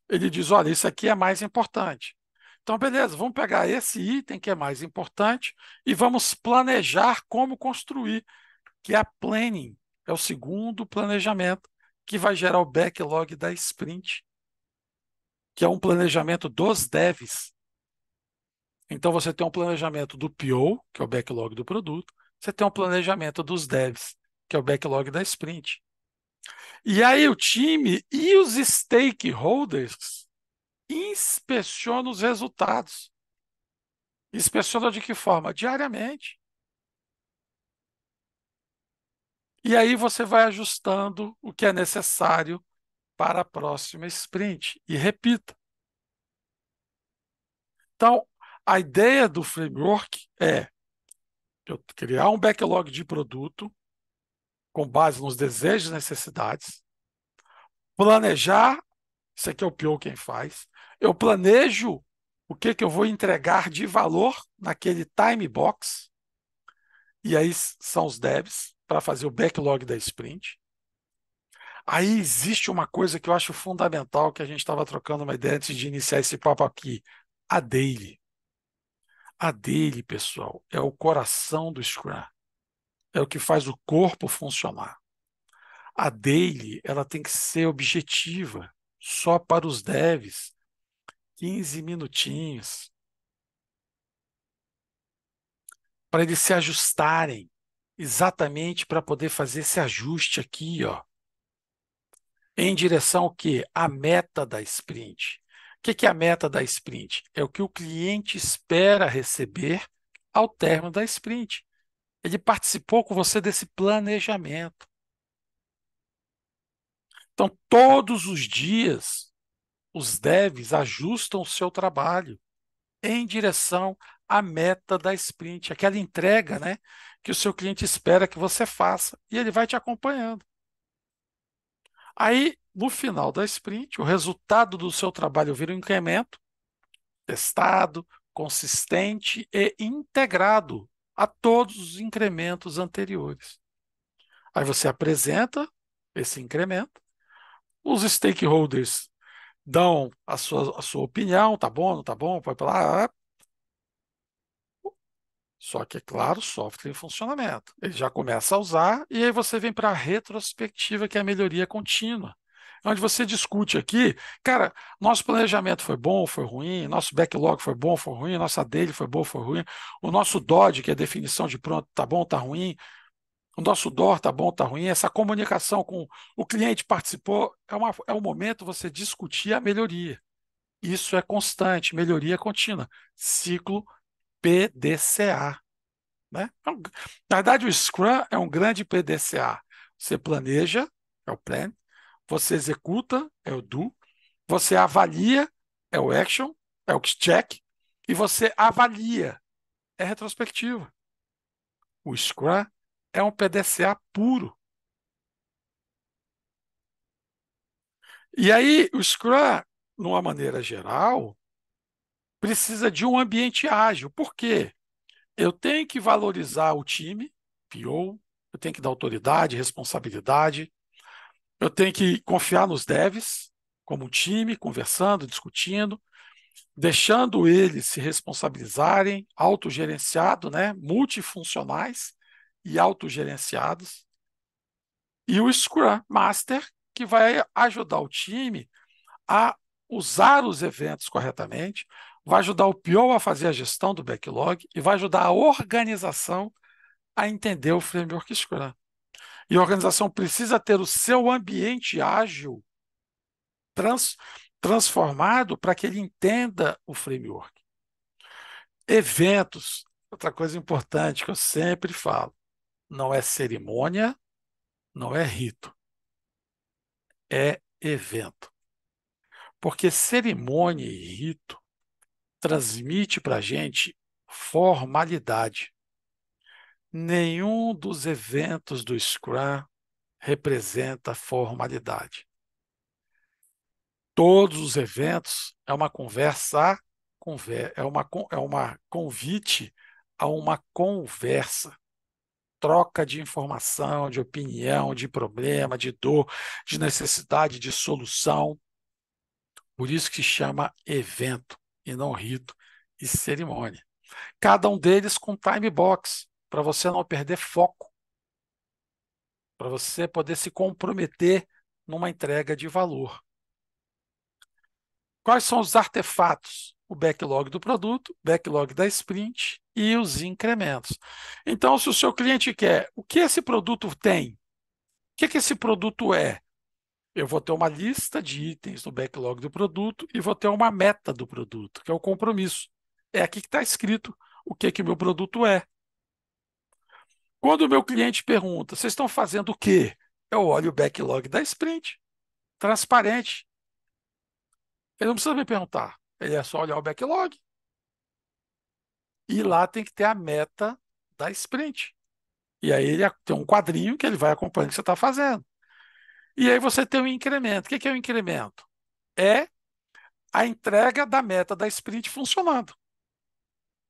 ele diz, olha, isso aqui é mais importante. Então, beleza, vamos pegar esse item que é mais importante e vamos planejar como construir, que é a planning, é o segundo planejamento que vai gerar o backlog da sprint, que é um planejamento dos devs. Então, você tem um planejamento do PO, que é o backlog do produto, você tem um planejamento dos devs, que é o backlog da sprint. E aí o time e os stakeholders inspeciona os resultados. Inspeciona de que forma? Diariamente. E aí você vai ajustando o que é necessário para a próxima sprint. E repita. Então, a ideia do framework é eu criar um backlog de produto com base nos desejos e necessidades, planejar, isso aqui é o PO quem faz, eu planejo o que eu vou entregar de valor naquele time box, e aí são os devs para fazer o backlog da sprint. Aí existe uma coisa que eu acho fundamental, que a gente estava trocando uma ideia antes de iniciar esse papo aqui, a daily. A daily, pessoal, é o coração do Scrum, é o que faz o corpo funcionar. A daily, ela tem que ser objetiva, só para os devs, 15 minutinhos, para eles se ajustarem, exatamente para poder fazer esse ajuste aqui, ó, em direção ao quê? A meta da sprint. que é a meta da sprint? É o que o cliente espera receber ao término da sprint. Ele participou com você desse planejamento. Então, todos os dias, os devs ajustam o seu trabalho em direção à meta da sprint, aquela entrega, né, que o seu cliente espera que você faça, e ele vai te acompanhando. Aí, no final da sprint, o resultado do seu trabalho vira um incremento testado, consistente e integrado a todos os incrementos anteriores. Aí você apresenta esse incremento, os stakeholders dão a sua opinião, tá bom, não tá bom, vai para lá. Só que, é claro, software em funcionamento. Ele já começa a usar e aí você vem para a retrospectiva, que é a melhoria contínua. Onde você discute aqui, cara, nosso planejamento foi bom, foi ruim, nosso backlog foi bom, foi ruim, nossa daily foi boa, foi ruim, o nosso DOD, que é a definição de pronto, tá bom, tá ruim, o nosso DOR tá bom, tá ruim, essa comunicação com o cliente participou, é um momento você discutir a melhoria. Isso é constante, melhoria contínua, ciclo PDCA. Né? Na verdade, o Scrum é um grande PDCA. Você planeja, é o plan, você executa, é o do, você avalia, é o action, é o check, e você avalia, é retrospectiva. O Scrum é um PDCA puro. E aí, o Scrum, de uma maneira geral, precisa de um ambiente ágil. Por quê? Eu tenho que valorizar o time, PO, eu tenho que dar autoridade, responsabilidade, eu tenho que confiar nos devs, como um time, conversando, discutindo, deixando eles se responsabilizarem, autogerenciado, né? Multifuncionais e autogerenciados. E o Scrum Master, que vai ajudar o time a usar os eventos corretamente, vai ajudar o PO a fazer a gestão do backlog e vai ajudar a organização a entender o framework Scrum. E a organização precisa ter o seu ambiente ágil transformado para que ele entenda o framework. Eventos, outra coisa importante que eu sempre falo, não é cerimônia, não é rito, é evento. Porque cerimônia e rito transmite para a gente formalidade. Nenhum dos eventos do Scrum representa formalidade. Todos os eventos é uma conversa, é uma convite a uma conversa, troca de informação, de opinião, de problema, de dor, de necessidade, de solução. Por isso que se chama evento e não rito e cerimônia. Cada um deles com time box, para você não perder foco, para você poder se comprometer numa entrega de valor. Quais são os artefatos? O backlog do produto, backlog da sprint e os incrementos. Então, se o seu cliente quer, o que esse produto tem? O que esse produto é? Eu vou ter uma lista de itens no backlog do produto e vou ter uma meta do produto, que é o compromisso. É aqui que está escrito o que o meu produto é. Quando o meu cliente pergunta, vocês estão fazendo o quê? Eu olho o backlog da sprint, transparente. Ele não precisa me perguntar, ele é só olhar o backlog. E lá tem que ter a meta da sprint. E aí ele tem um quadrinho que ele vai acompanhando o que você está fazendo. E aí você tem um incremento. O que é o incremento? É a entrega da meta da sprint funcionando.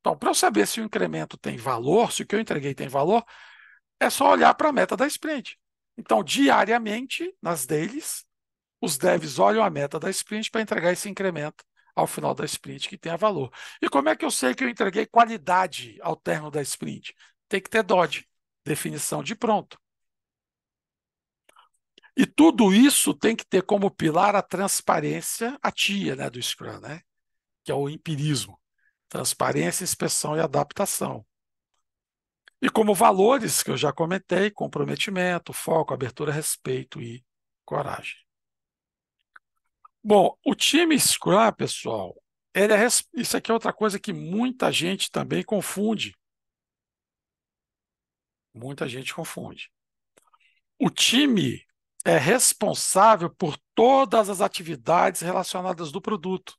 Então, para eu saber se o incremento tem valor, se o que eu entreguei tem valor, é só olhar para a meta da sprint. Então, diariamente, nas dailies, os devs olham a meta da sprint para entregar esse incremento ao final da sprint que tenha valor. E como é que eu sei que eu entreguei qualidade ao término da sprint? Tem que ter DOD, definição de pronto. E tudo isso tem que ter como pilar a transparência, a TIA, né, do Scrum, né, que é o empirismo. Transparência, inspeção e adaptação. E como valores, que eu já comentei, comprometimento, foco, abertura, respeito e coragem. Bom, o time Scrum, pessoal, isso aqui é outra coisa que muita gente também confunde. Muita gente confunde. O time é responsável por todas as atividades relacionadas do produto.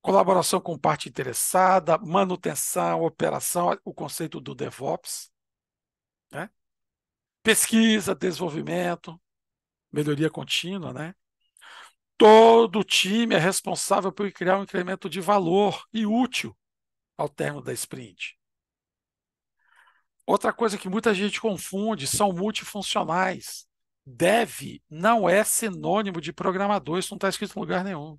Colaboração com parte interessada, manutenção, operação, o conceito do DevOps, né? Pesquisa, desenvolvimento, melhoria contínua, né? Todo time é responsável por criar um incremento de valor e útil ao término da sprint. Outra coisa que muita gente confunde são multifuncionais. Dev não é sinônimo de programador, isso não está escrito em lugar nenhum.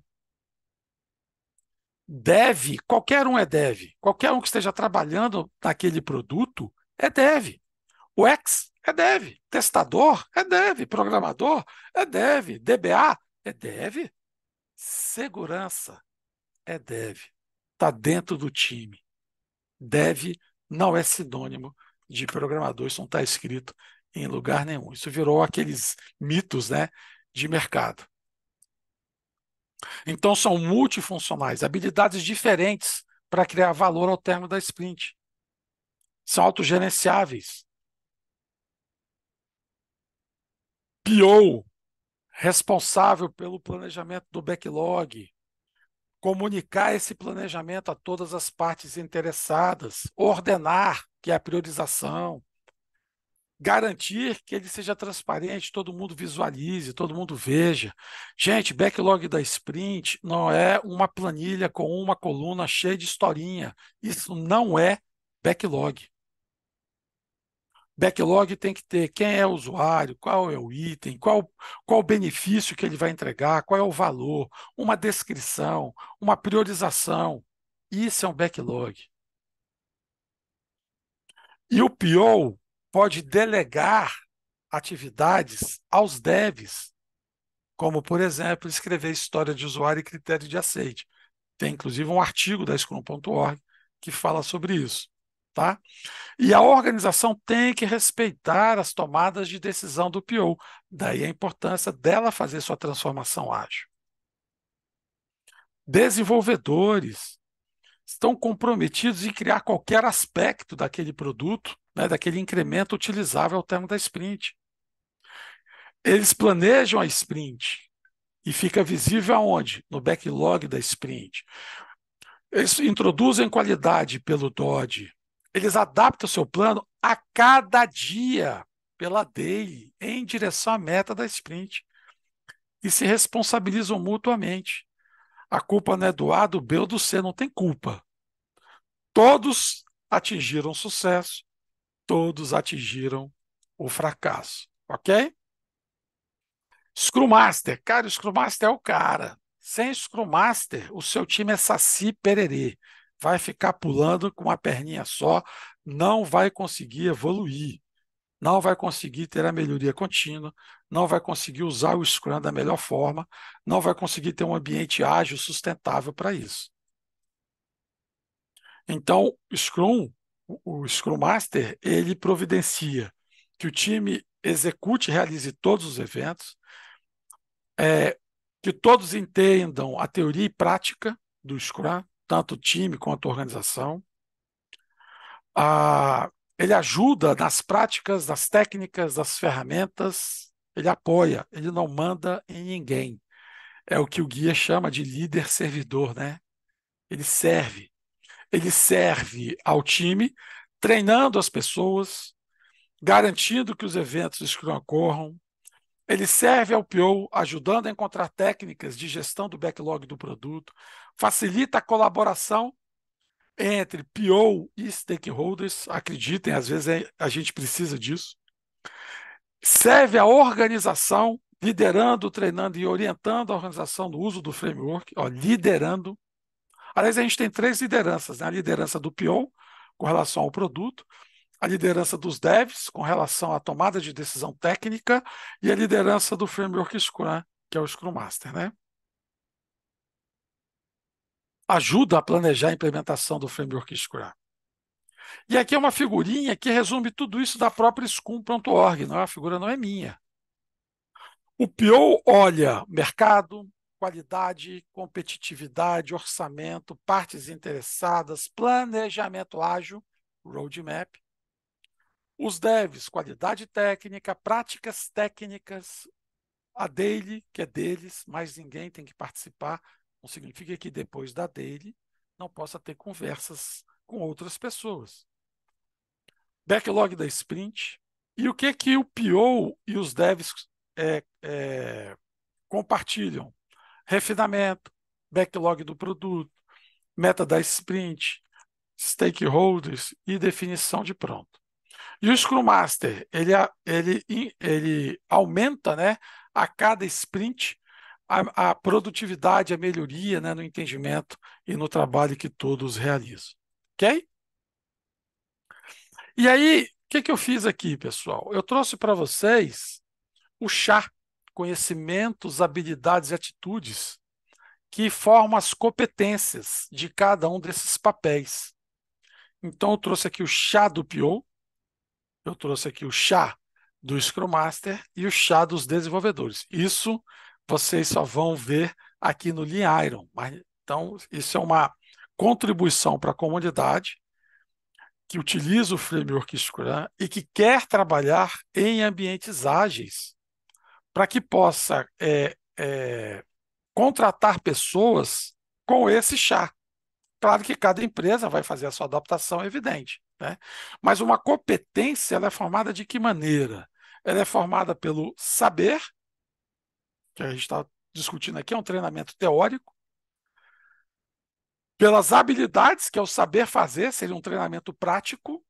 Dev, qualquer um é dev. Qualquer um que esteja trabalhando naquele produto é dev. UX é dev. Testador é dev. Programador é dev. DBA é dev. Segurança é dev. Está dentro do time. Dev não é sinônimo de programador, isso não está escrito em lugar nenhum. Isso virou aqueles mitos, né, de mercado. Então, são multifuncionais, habilidades diferentes para criar valor ao término da sprint. São autogerenciáveis. PO, responsável pelo planejamento do backlog, comunicar esse planejamento a todas as partes interessadas, ordenar, que é a priorização, garantir que ele seja transparente, todo mundo visualize, todo mundo veja. Gente, backlog da sprint não é uma planilha com uma coluna cheia de historinha. Isso não é backlog. Backlog tem que ter quem é o usuário, qual é o item, qual o benefício que ele vai entregar, qual é o valor, uma descrição, uma priorização. Isso é um backlog. E o PO pode delegar atividades aos devs, como, por exemplo, escrever história de usuário e critério de aceite. Tem, inclusive, um artigo da Scrum.org que fala sobre isso. Tá? E a organização tem que respeitar as tomadas de decisão do PO. Daí a importância dela fazer sua transformação ágil. Desenvolvedores estão comprometidos em criar qualquer aspecto daquele produto, né, daquele incremento utilizável ao termo da sprint. Eles planejam a sprint e fica visível aonde? No backlog da sprint. Eles introduzem qualidade pelo DOD. Eles adaptam o seu plano a cada dia pela daily, em direção à meta da sprint. E se responsabilizam mutuamente. A culpa não é do A, do B ou do C, não tem culpa. Todos atingiram sucesso, todos atingiram o fracasso, ok? Scrum Master. Cara, o Scrum Master é o cara. Sem Scrum Master, o seu time é saci pererê. Vai ficar pulando com uma perninha só, não vai conseguir evoluir, não vai conseguir ter a melhoria contínua, não vai conseguir usar o Scrum da melhor forma, não vai conseguir ter um ambiente ágil sustentável para isso. Então, o Scrum Master, ele providencia que o time execute e realize todos os eventos, que todos entendam a teoria e prática do Scrum, tanto o time quanto a organização. Ele ajuda nas práticas, das técnicas, das ferramentas, ele apoia, ele não manda em ninguém. É o que o guia chama de líder servidor, né? Ele serve ao time, treinando as pessoas, garantindo que os eventos Scrum ocorram. Ele serve ao PO, ajudando a encontrar técnicas de gestão do backlog do produto, facilita a colaboração entre PO e stakeholders, acreditem, às vezes a gente precisa disso. Serve à organização, liderando, treinando e orientando a organização no uso do framework, liderando. Aliás, a gente tem 3 lideranças, né? A liderança do PO, com relação ao produto, a liderança dos devs, com relação à tomada de decisão técnica, e a liderança do framework Scrum, que é o Scrum Master, né? Ajuda a planejar a implementação do framework Scrum. E aqui é uma figurinha que resume tudo isso da própria Scrum.org, a figura não é minha. O PO olha mercado, qualidade, competitividade, orçamento, partes interessadas, planejamento ágil, roadmap. Os devs, qualidade técnica, práticas técnicas, a daily, que é deles, mas ninguém tem que participar. Não significa que depois da daily não possa ter conversas com outras pessoas. Backlog da sprint. E o que o PO e os devs compartilham? Refinamento, backlog do produto, meta da sprint, stakeholders e definição de pronto. E o Scrum Master, ele aumenta, né, a cada sprint a produtividade, a melhoria, né, no entendimento e no trabalho que todos realizam. Ok? E aí, o que eu fiz aqui, pessoal? Eu trouxe para vocês o chá, conhecimentos, habilidades e atitudes que formam as competências de cada um desses papéis. Então, eu trouxe aqui o chá do PO, eu trouxe aqui o chá do Scrum Master e o chá dos desenvolvedores. Isso vocês só vão ver aqui no Lean Iron. Então, isso é uma contribuição para a comunidade que utiliza o framework Scrum e que quer trabalhar em ambientes ágeis para que possa contratar pessoas com esse chá. Claro que cada empresa vai fazer a sua adaptação, é evidente, né? Mas uma competência ela é formada de que maneira? Ela é formada pelo saber, que a gente está discutindo aqui, é um treinamento teórico, pelas habilidades, que é o saber fazer, seria um treinamento prático,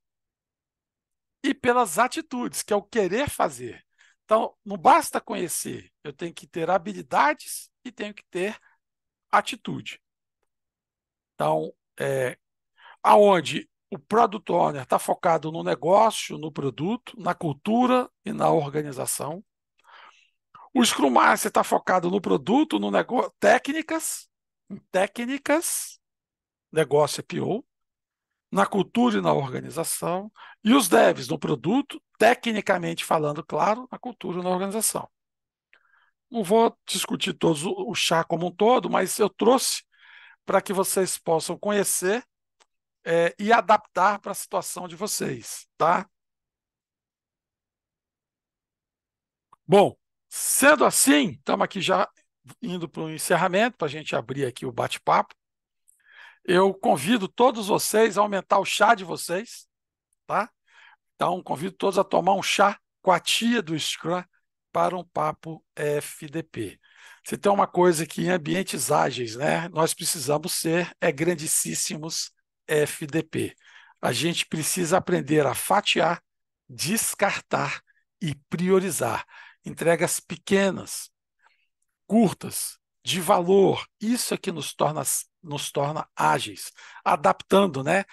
e pelas atitudes, que é o querer fazer. Então, não basta conhecer, eu tenho que ter habilidades e tenho que ter atitude. Então, aonde o Product Owner está focado no negócio, no produto, na cultura e na organização. O Scrum Master está focado no produto, no negócio, técnicas, negócio é PO, na cultura e na organização. E os devs no produto, tecnicamente falando, claro, na cultura e na organização. Não vou discutir todos o chá como um todo, mas eu trouxe para que vocês possam conhecer e adaptar para a situação de vocês, tá? Bom, sendo assim, estamos aqui já indo para o encerramento, para a gente abrir aqui o bate-papo. Eu convido todos vocês a aumentar o chá de vocês, tá? Então, convido todos a tomar um chá com a tia do Scrum para um papo FDP. Se tem uma coisa que em ambientes ágeis, né, nós precisamos ser grandíssimos FDP. A gente precisa aprender a fatiar, descartar e priorizar. Entregas pequenas, curtas, de valor. Isso é que nos torna ágeis, adaptando, né?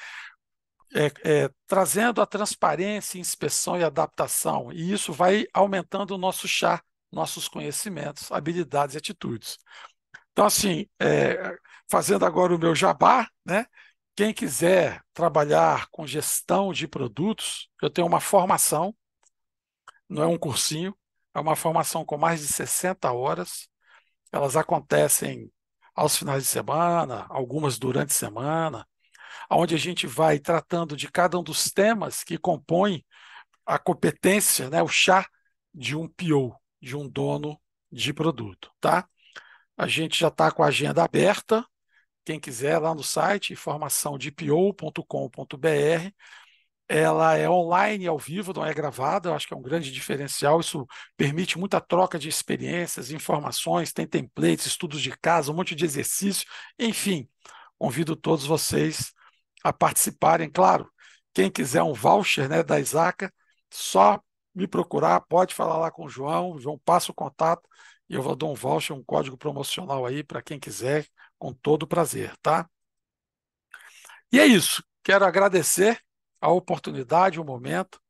Trazendo a transparência, inspeção e adaptação. E isso vai aumentando o nosso chá, nossos conhecimentos, habilidades e atitudes. Então, assim, fazendo agora o meu jabá, né? Quem quiser trabalhar com gestão de produtos, eu tenho uma formação, não é um cursinho, é uma formação com mais de 60 horas. Elas acontecem aos finais de semana, algumas durante a semana, onde a gente vai tratando de cada um dos temas que compõem a competência, né, o chá de um PO, de um dono de produto, tá? A gente já está com a agenda aberta, quem quiser lá no site, informaçãodepO.com.br. Ela é online, ao vivo, não é gravada, eu acho que é um grande diferencial, isso permite muita troca de experiências, informações, tem templates, estudos de casa, um monte de exercício, enfim, convido todos vocês a participarem, claro, quem quiser um voucher, né, da Isaca, só me procurar, pode falar lá com o João passa o contato e eu vou dar um voucher, um código promocional aí para quem quiser, com todo prazer, tá? E é isso, quero agradecer a oportunidade, o momento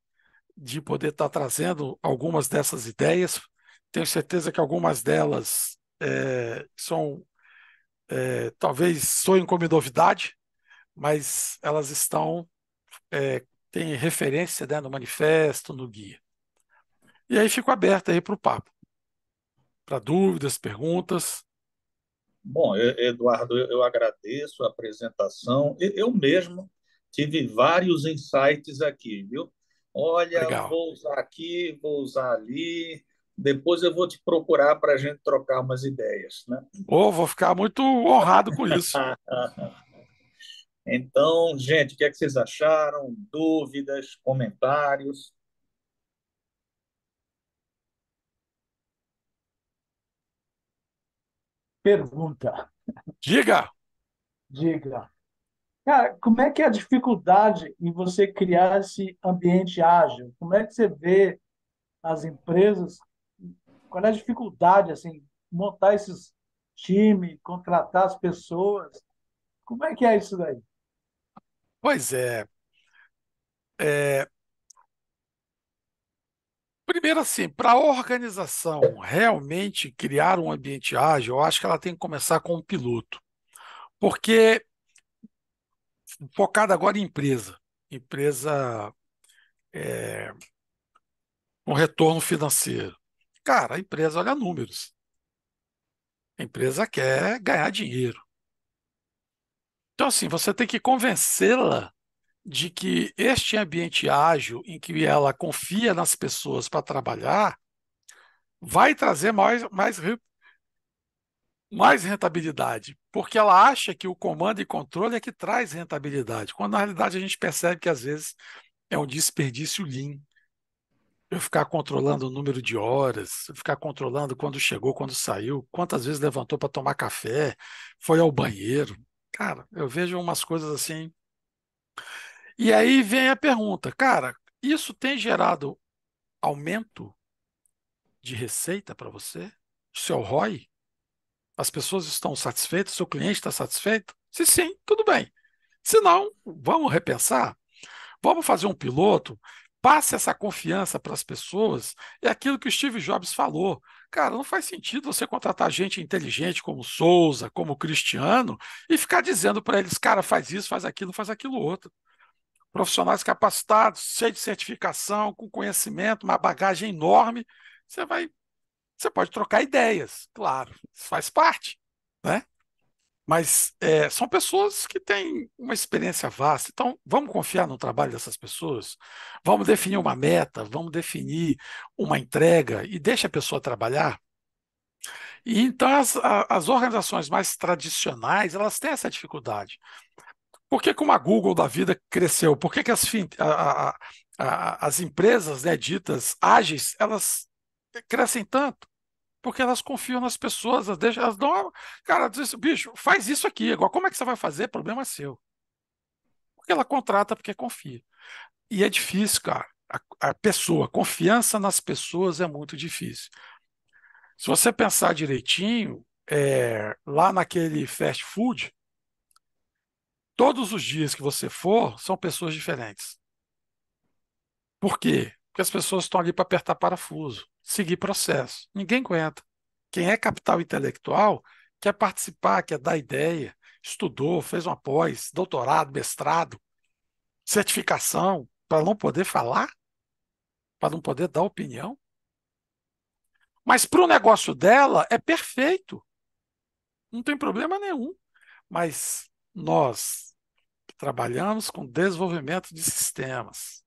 de poder estar trazendo algumas dessas ideias. Tenho certeza que algumas delas são, talvez soem como novidade, mas elas têm referência, né, no manifesto, no guia. E aí fico aberto aí para o papo, para dúvidas, perguntas. Bom, Eduardo, eu agradeço a apresentação. Eu mesmo tive vários insights aqui, viu? Olha, Legal. vou usar aqui, vou usar ali. Depois eu vou te procurar para a gente trocar umas ideias, né? Ou vou ficar muito honrado com isso. Então, gente, o que é que vocês acharam? Dúvidas, comentários? Pergunta, Diga. diga. Cara, como é que é a dificuldade em você criar esse ambiente ágil? Como é que você vê as empresas? Qual é a dificuldade, assim, montar esses times, contratar as pessoas? Como é que é isso daí? Pois é. É, primeiro, assim, para a organização realmente criar um ambiente ágil, eu acho que ela tem que começar com um piloto. Porque, focado agora em empresa, empresa com retorno financeiro. Cara, a empresa olha números. A empresa quer ganhar dinheiro. Então, assim, você tem que convencê-la de que este ambiente ágil, em que ela confia nas pessoas para trabalhar, vai trazer mais rentabilidade, porque ela acha que o comando e controle é que traz rentabilidade, quando na realidade a gente percebe que às vezes é um desperdício lean. Eu ficar controlando o número de horas, eu ficar controlando quando chegou, quando saiu, quantas vezes levantou para tomar café, foi ao banheiro. Cara, eu vejo umas coisas assim. E aí vem a pergunta, cara, isso tem gerado aumento de receita para você? O seu ROI? As pessoas estão satisfeitas? O seu cliente está satisfeito? Se sim, tudo bem. Se não, vamos repensar, vamos fazer um piloto, passe essa confiança para as pessoas. É aquilo que o Steve Jobs falou. Cara, não faz sentido você contratar gente inteligente como Souza, como Cristiano, e ficar dizendo para eles, cara, faz aquilo outro. Profissionais capacitados, cheios de certificação, com conhecimento, uma bagagem enorme. Você vai, você pode trocar ideias, claro, isso faz parte, né? Mas são pessoas que têm uma experiência vasta. Então, vamos confiar no trabalho dessas pessoas? Vamos definir uma meta, vamos definir uma entrega e deixa a pessoa trabalhar? E então, as organizações mais tradicionais, elas têm essa dificuldade. Por que como a Google da vida cresceu? Por que as empresas, né, ditas ágeis, elas crescem tanto? Porque elas confiam nas pessoas, elas dão, cara, diz, assim, bicho, faz isso aqui. Agora, como é que você vai fazer? Problema é seu. Porque ela contrata porque confia. E é difícil, cara. A pessoa, confiança nas pessoas é muito difícil. Se você pensar direitinho, lá naquele fast food, todos os dias que você for, são pessoas diferentes. Por quê? Porque as pessoas estão ali para apertar parafuso, seguir processo. Ninguém aguenta. Quem é capital intelectual quer participar, quer dar ideia, estudou, fez uma pós, doutorado, mestrado, certificação, para não poder falar, para não poder dar opinião. Mas para o negócio dela é perfeito, não tem problema nenhum. Mas nós trabalhamos com desenvolvimento de sistemas,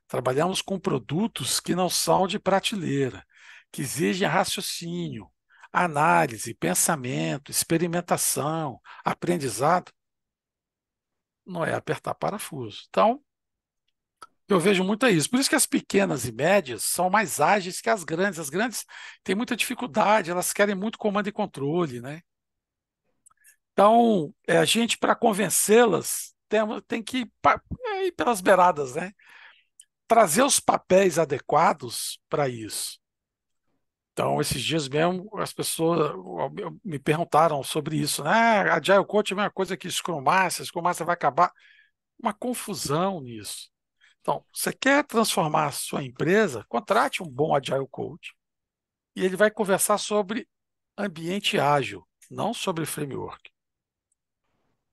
trabalhamos com produtos que não são de prateleira, que exigem raciocínio, análise, pensamento, experimentação, aprendizado. Não é apertar parafuso. Então, eu vejo muito isso. Por isso que as pequenas e médias são mais ágeis que as grandes. As grandes têm muita dificuldade, elas querem muito comando e controle, né? Então, a gente, para convencê-las, tem que ir pelas beiradas, né? Trazer os papéis adequados para isso. Então, esses dias mesmo, as pessoas me perguntaram sobre isso, né? Ah, Agile Coach é a mesma coisa que Scrum Master vai acabar. Uma confusão nisso. Então, você quer transformar a sua empresa? Contrate um bom Agile Coach. E ele vai conversar sobre ambiente ágil, não sobre framework.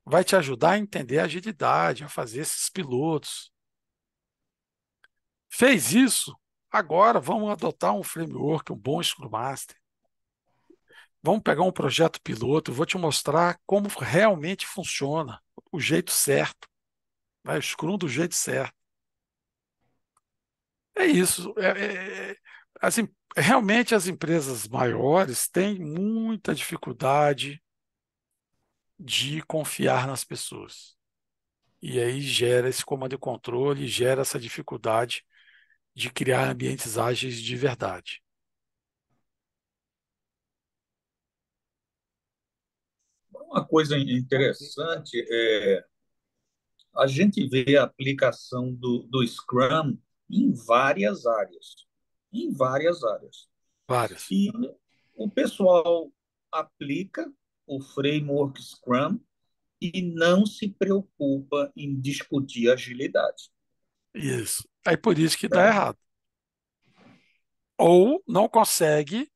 Vai te ajudar a entender a agilidade, a fazer esses pilotos. Fez isso? Agora vamos adotar um framework, um bom Scrum Master. Vamos pegar um projeto piloto, eu vou te mostrar como realmente funciona, o jeito certo, né? O Scrum do jeito certo. É isso. Assim, realmente as empresas maiores têm muita dificuldade de confiar nas pessoas. E aí gera esse comando e controle, gera essa dificuldade de criar ambientes ágeis de verdade. Uma coisa interessante é a gente vê a aplicação do Scrum em várias áreas, em várias áreas. Várias. E o pessoal aplica o framework Scrum e não se preocupa em discutir agilidade, Isso. Aí por isso que dá né? errado. Ou não consegue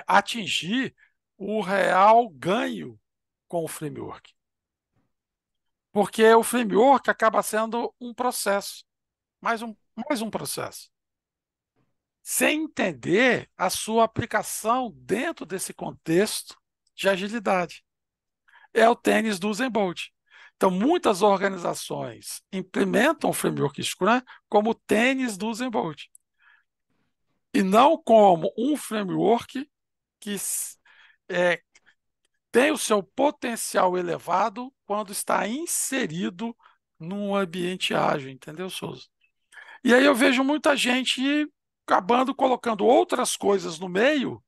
atingir o real ganho com o framework. Porque o framework acaba sendo um processo, mais um processo, sem entender a sua aplicação dentro desse contexto de agilidade. É o tênis do Usain Bolt. Então, muitas organizações implementam o framework Scrum como tênis do Usain Bolt, e não como um framework que é, tem o seu potencial elevado quando está inserido num ambiente ágil, entendeu, Souza? E aí eu vejo muita gente acabando colocando outras coisas no meio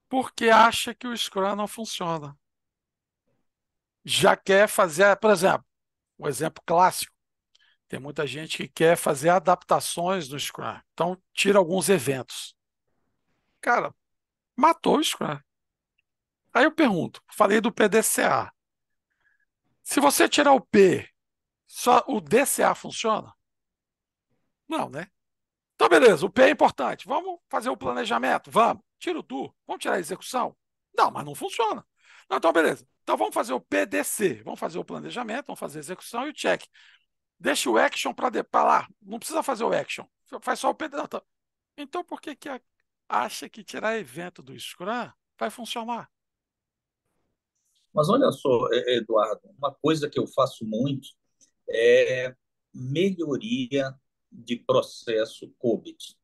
porque acha que o Scrum não funciona. Já quer fazer, por exemplo, um exemplo clássico, tem muita gente que quer fazer adaptações do Scrum. Então, tira alguns eventos. Cara, matou o Scrum. Aí eu pergunto, falei do PDCA. Se você tirar o P, só o DCA funciona? Não, né? Então, beleza, o P é importante. Vamos fazer o planejamento? Vamos. Tira o do. Vamos tirar a execução? Não, mas não funciona. Não, então, beleza. Então, vamos fazer o PDC. Vamos fazer o planejamento, vamos fazer a execução e o check. Deixa o action para lá. Não precisa fazer o action. Faz só o PDC. Não, tá. Então, por que acha que tirar evento do Scrum vai funcionar? Mas olha só, Eduardo, uma coisa que eu faço muito é melhoria de processo COBIT.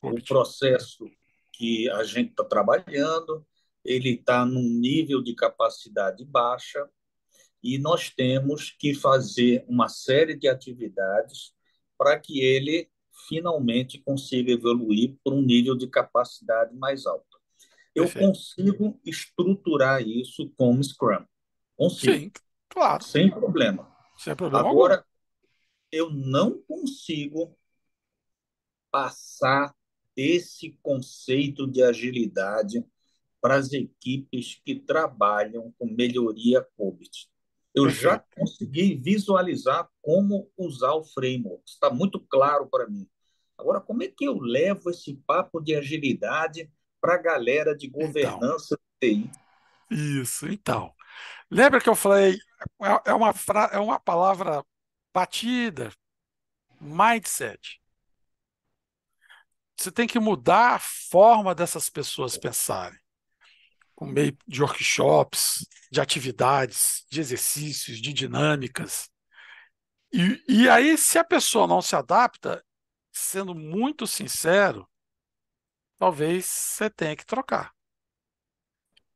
O Hobbit. processo que a gente está trabalhando, ele está num nível de capacidade baixa e nós temos que fazer uma série de atividades para que ele finalmente consiga evoluir para um nível de capacidade mais alto. Eu Perfeito. consigo estruturar isso como Scrum. Consigo, Sim, claro. sem problema. Sem problema algum. Agora, eu não consigo passar esse conceito de agilidade para as equipes que trabalham com melhoria COBIT. Eu já Perfeito. consegui visualizar como usar o framework, está muito claro para mim. Agora, como é que eu levo esse papo de agilidade para a galera de Então, governança de TI? isso. Então, lembra que eu falei, é uma palavra batida, mindset. Você tem que mudar a forma dessas pessoas pensarem, por meio de workshops, de atividades, de exercícios, de dinâmicas. E aí, se a pessoa não se adapta, sendo muito sincero, talvez você tenha que trocar.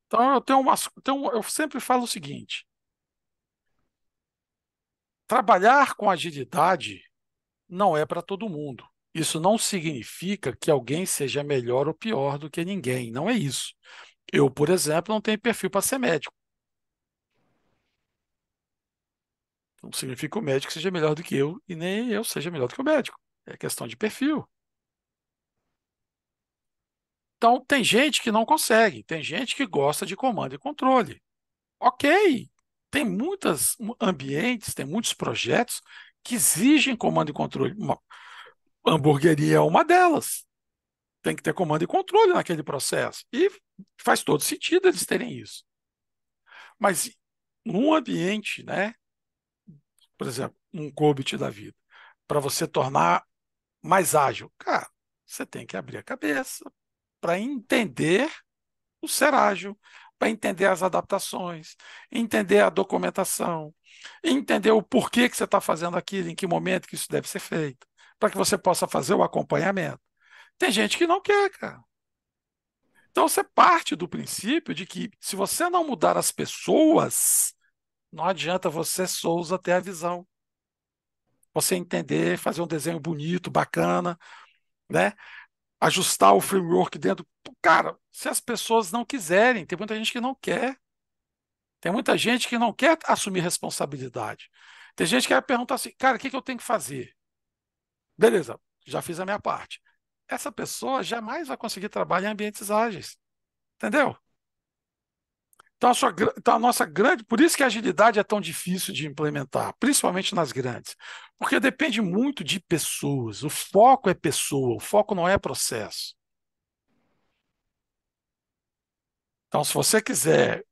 Então, eu sempre falo o seguinte: trabalhar com agilidade não é para todo mundo. Isso não significa que alguém seja melhor ou pior do que ninguém. Não é isso. Eu, por exemplo, não tenho perfil para ser médico. Não significa que o médico seja melhor do que eu e nem eu seja melhor do que o médico. É questão de perfil. Então, tem gente que não consegue, tem gente que gosta de comando e controle. Ok, tem muitos ambientes, tem muitos projetos que exigem comando e controle. Uma hamburgueria é uma delas. Tem que ter comando e controle naquele processo. E faz todo sentido eles terem isso. Mas num ambiente, né, por exemplo, um COBIT da vida, para você tornar mais ágil, cara, você tem que abrir a cabeça para entender o ser ágil, para entender as adaptações, entender a documentação, entender o porquê que você está fazendo aquilo, em que momento que isso deve ser feito, para que você possa fazer o acompanhamento. Tem gente que não quer, cara. Então você parte do princípio de que se você não mudar as pessoas, não adianta você, Souza, ter a visão. Você entender, fazer um desenho bonito, bacana, né? Ajustar o framework dentro. Cara, se as pessoas não quiserem, tem muita gente que não quer. Tem muita gente que não quer assumir responsabilidade. Tem gente que vai perguntar assim, cara, o que eu tenho que fazer? Beleza, já fiz a minha parte. Essa pessoa jamais vai conseguir trabalhar em ambientes ágeis. Entendeu? Então, então, a nossa grande. Por isso que a agilidade é tão difícil de implementar, principalmente nas grandes. Porque depende muito de pessoas. O foco é pessoa, o foco não é processo. Então, se você quiser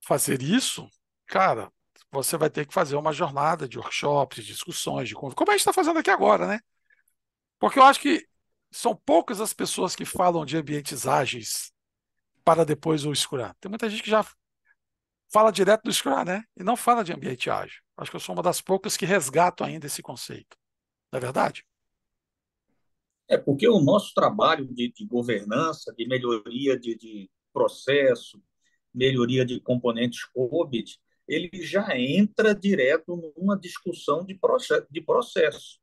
fazer isso, cara, você vai ter que fazer uma jornada de workshops, de discussões, como a gente está fazendo aqui agora, né? Porque eu acho que são poucas as pessoas que falam de ambientes ágeis para depois o Scrum. Tem muita gente que já fala direto do Scrum, né? E não fala de ambiente ágil. Acho que eu sou uma das poucas que resgatam ainda esse conceito. Não é verdade? É porque o nosso trabalho de governança, de melhoria de processo, melhoria de componentes COVID, ele já entra direto numa discussão de processo.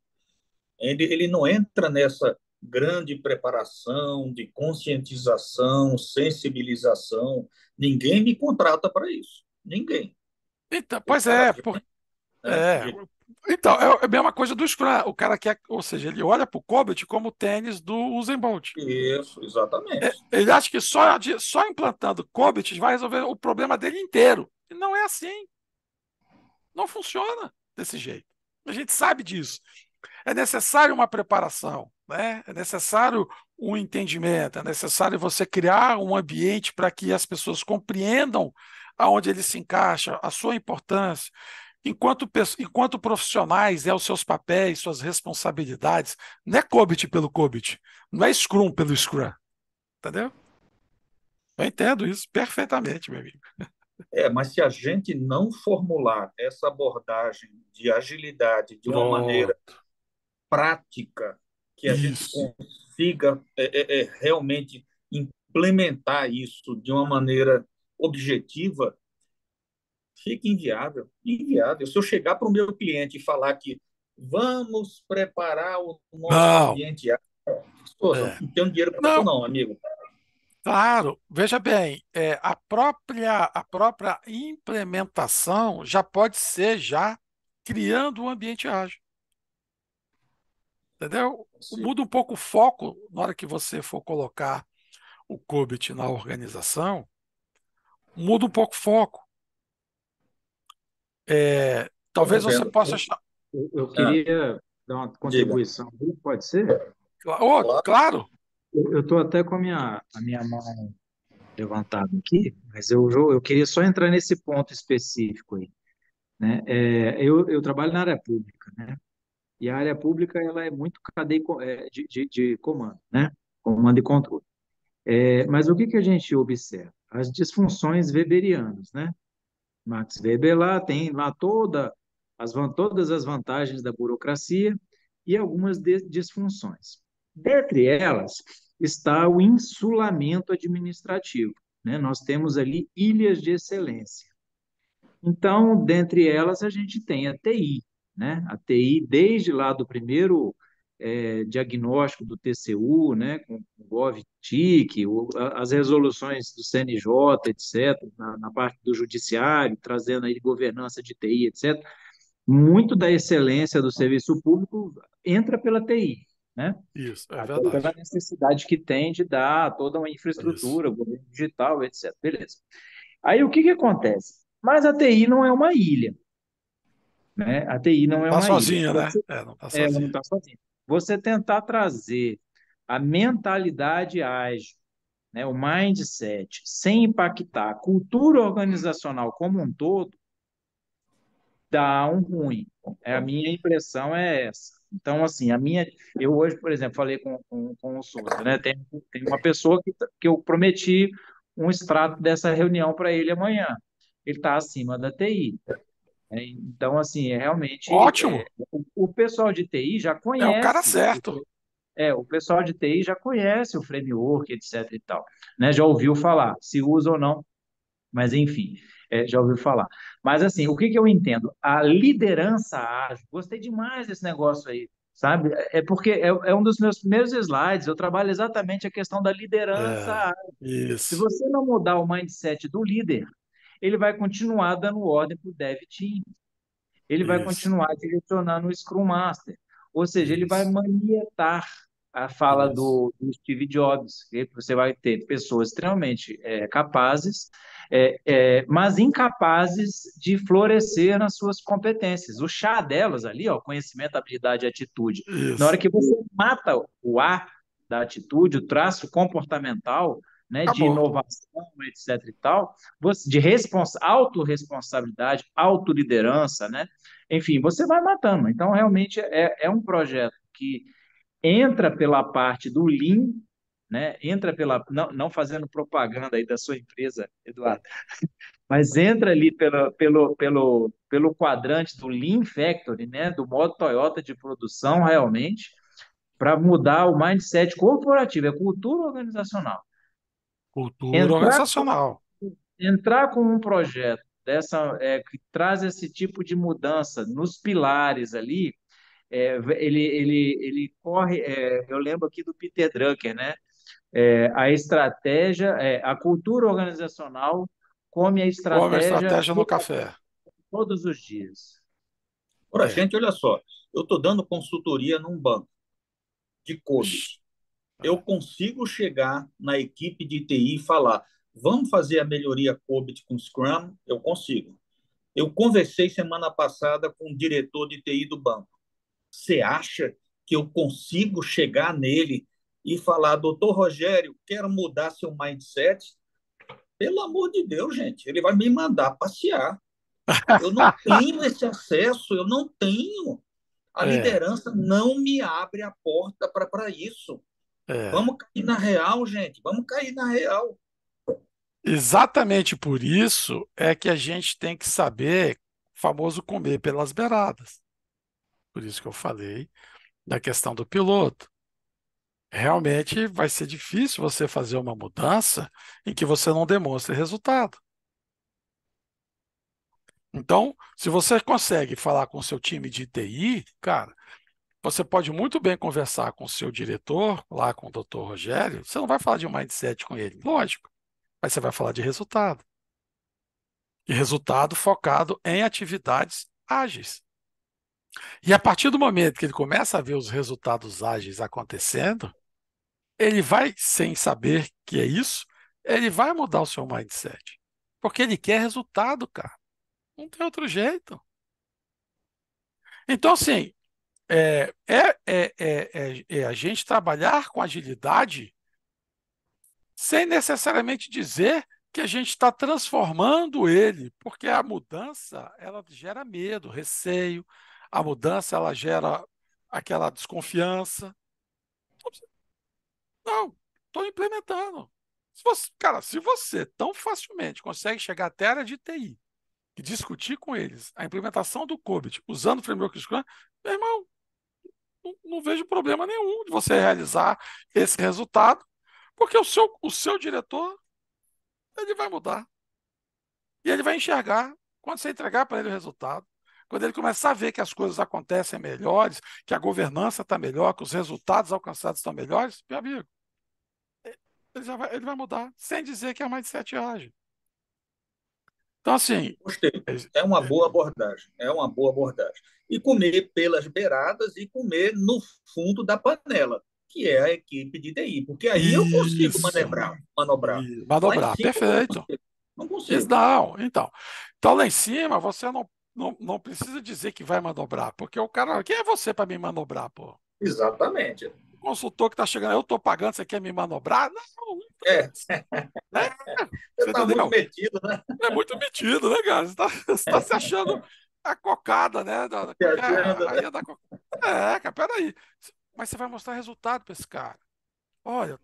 Ele não entra nessa grande preparação de conscientização, sensibilização. Ninguém me contrata para isso. Ninguém. Então, O pois cara é, vem, né? é. Então, é a mesma coisa do Scrum. O cara quer, ou seja, ele olha para o Cobalt como o tênis do Usain Bolt. Isso, exatamente. Ele acha que só implantando Cobalt vai resolver o problema dele inteiro. E não é assim. Não funciona desse jeito. A gente sabe disso. É necessário uma preparação, né? É necessário um entendimento, é necessário você criar um ambiente para que as pessoas compreendam aonde ele se encaixa, a sua importância. Enquanto profissionais, os seus papéis, suas responsabilidades. Não é COBIT pelo COBIT, não é Scrum pelo Scrum. Entendeu? Eu entendo isso perfeitamente, meu amigo. Mas se a gente não formular essa abordagem de agilidade de uma maneira Pronto. prática, que a gente Isso. consiga realmente implementar isso de uma maneira objetiva, fica inviável. Inviável. Se eu chegar para o meu cliente e falar que vamos preparar o nosso Não. ambiente, Souza, É. não tenho dinheiro para isso Não, não, amigo. claro, veja bem, a própria implementação já pode ser já criando um ambiente ágil, entendeu? Sim. Muda um pouco o foco na hora que você for colocar o COBIT na organização, muda um pouco o foco. Estamos Talvez você vendo. possa achar. Eu Ah, queria dar uma diga. contribuição, pode ser? Oh, Claro. claro, Eu estou até com a minha mão levantada aqui, mas eu queria só entrar nesse ponto específico aí, né? Eu trabalho na área pública, né? E a área pública ela é muito cadeia de comando, né? Comando e controle. Mas o que a gente observa? As disfunções weberianas, né? Max Weber lá tem lá todas as vantagens da burocracia e algumas disfunções. Dentre elas está o insulamento administrativo, né? Nós temos ali ilhas de excelência. Então, dentre elas, a gente tem a TI, né? A TI, desde lá do primeiro diagnóstico do TCU, né? Com o GovTIC, as resoluções do CNJ, etc., na parte do judiciário, trazendo aí governança de TI, etc. Muito da excelência do serviço público entra pela TI, né? isso, é Até verdade. pela necessidade que tem de dar toda uma Isso. infraestrutura, governo digital, etc. Beleza. Aí o que acontece? Mas a TI não é uma ilha, né? A TI não é Tá uma ilha. sozinha, né? Não tá Ela não sozinha. está sozinha. Você tentar trazer a mentalidade ágil, né, o mindset, sem impactar a cultura organizacional como um todo, dá um ruim. A minha impressão é essa. Então, assim, eu hoje, por exemplo, falei com o Souza, né? Tem uma pessoa que eu prometi um extrato dessa reunião para ele amanhã. Ele está acima da TI. Então, assim, realmente, Ótimo, o pessoal de TI já é o cara conhece, certo. o pessoal de TI já conhece o framework, etc e tal, né? Já ouviu falar, se usa ou não, mas enfim, já ouviu falar. Mas assim, o que que eu entendo? A liderança ágil, gostei demais desse negócio aí, sabe? É porque é um dos meus primeiros slides, eu trabalho exatamente a questão da liderança É, ágil. Se isso, você não mudar o mindset do líder, ele vai continuar dando ordem para o dev team, ele vai isso, continuar direcionando o Scrum Master. Ou seja, ele vai isso, manietar a fala isso, do Steve Jobs. Você vai ter pessoas extremamente capazes, mas incapazes de florescer nas suas competências. O chá delas ali, ó, conhecimento, habilidade e atitude. Na hora isso. que você mata o A da atitude, o traço comportamental, né, de Acabou. inovação, etc. e tal, de autorresponsabilidade, autoliderança, né? Enfim, você vai matando. Então, realmente, é um projeto que entra pela parte do Lean, né? Entra pela. Não fazendo propaganda aí da sua empresa, Eduardo, mas entra ali pelo quadrante do Lean Factory, né? Do modo Toyota de produção, realmente, para mudar o mindset corporativo, é cultura organizacional. Cultura Entrar organizacional. entrar com um projeto que traz esse tipo de mudança nos pilares ali, ele corre. Eu lembro aqui do Peter Drucker, né? A estratégia, a cultura organizacional come a Como a estratégia estratégia no café. todos os dias. Ora, É. gente, olha só, eu estou dando consultoria num banco de Ixi, COBIT. Eu é. consigo chegar na equipe de TI e falar, vamos fazer a melhoria COBIT com Scrum? Eu consigo. Eu conversei semana passada com o diretor de TI do banco. Você acha que eu consigo chegar nele e falar, doutor Rogério, quero mudar seu mindset? Pelo amor de Deus, gente, ele vai me mandar passear. Eu não tenho esse acesso, eu não tenho. A É, liderança não me abre a porta para isso. é. Vamos cair na real, gente, vamos cair na real. Exatamente por isso é que a gente tem que saber o famoso comer pelas beiradas. Por isso que eu falei da questão do piloto. Realmente vai ser difícil você fazer uma mudança em que você não demonstre resultado. Então, se você consegue falar com o seu time de TI, cara, você pode muito bem conversar com o seu diretor, lá com o Dr. Rogério. Você não vai falar de um mindset com ele, lógico, mas você vai falar de resultado. E resultado focado em atividades ágeis. E a partir do momento que ele começa a ver os resultados ágeis acontecendo, ele vai, sem saber que é isso, ele vai mudar o seu mindset. Porque ele quer resultado, cara. Não tem outro jeito. Então, assim, é a gente trabalhar com agilidade sem necessariamente dizer que a gente está transformando ele, porque a mudança ela gera medo, receio, a mudança ela gera aquela desconfiança. Não, estou implementando. Cara, se você tão facilmente consegue chegar até a área de TI e discutir com eles a implementação do COBIT usando o framework Scrum, meu irmão, não vejo problema nenhum de você realizar esse resultado, porque o seu diretor ele vai mudar e ele vai enxergar quando você entregar para ele o resultado. Quando ele começar a ver que as coisas acontecem melhores, que a governança está melhor, que os resultados alcançados estão melhores, meu amigo, ele vai mudar, sem dizer que é mindset ágil. Então, assim, Gostei. é, É uma boa abordagem. É uma boa abordagem. E comer pelas beiradas e comer no fundo da panela, que é a equipe de TI. Porque aí eu consigo isso, manobrar. Lá em manobrar, cima eu não perfeito. consigo. Não Isso consigo. não, então lá em cima você não precisa dizer que vai manobrar, porque o cara, quem é você para me manobrar, pô? Exatamente. O consultor que está chegando, eu estou pagando, você quer me manobrar? Não, não É, interessa. Né? você Você está muito entendeu? metido, né? É muito metido, né, cara? Você está se achando a cocada, né? Se Como é que é? A achando, né? rainha da cocada. Cara, peraí. Mas você vai mostrar resultado para esse cara. Olha,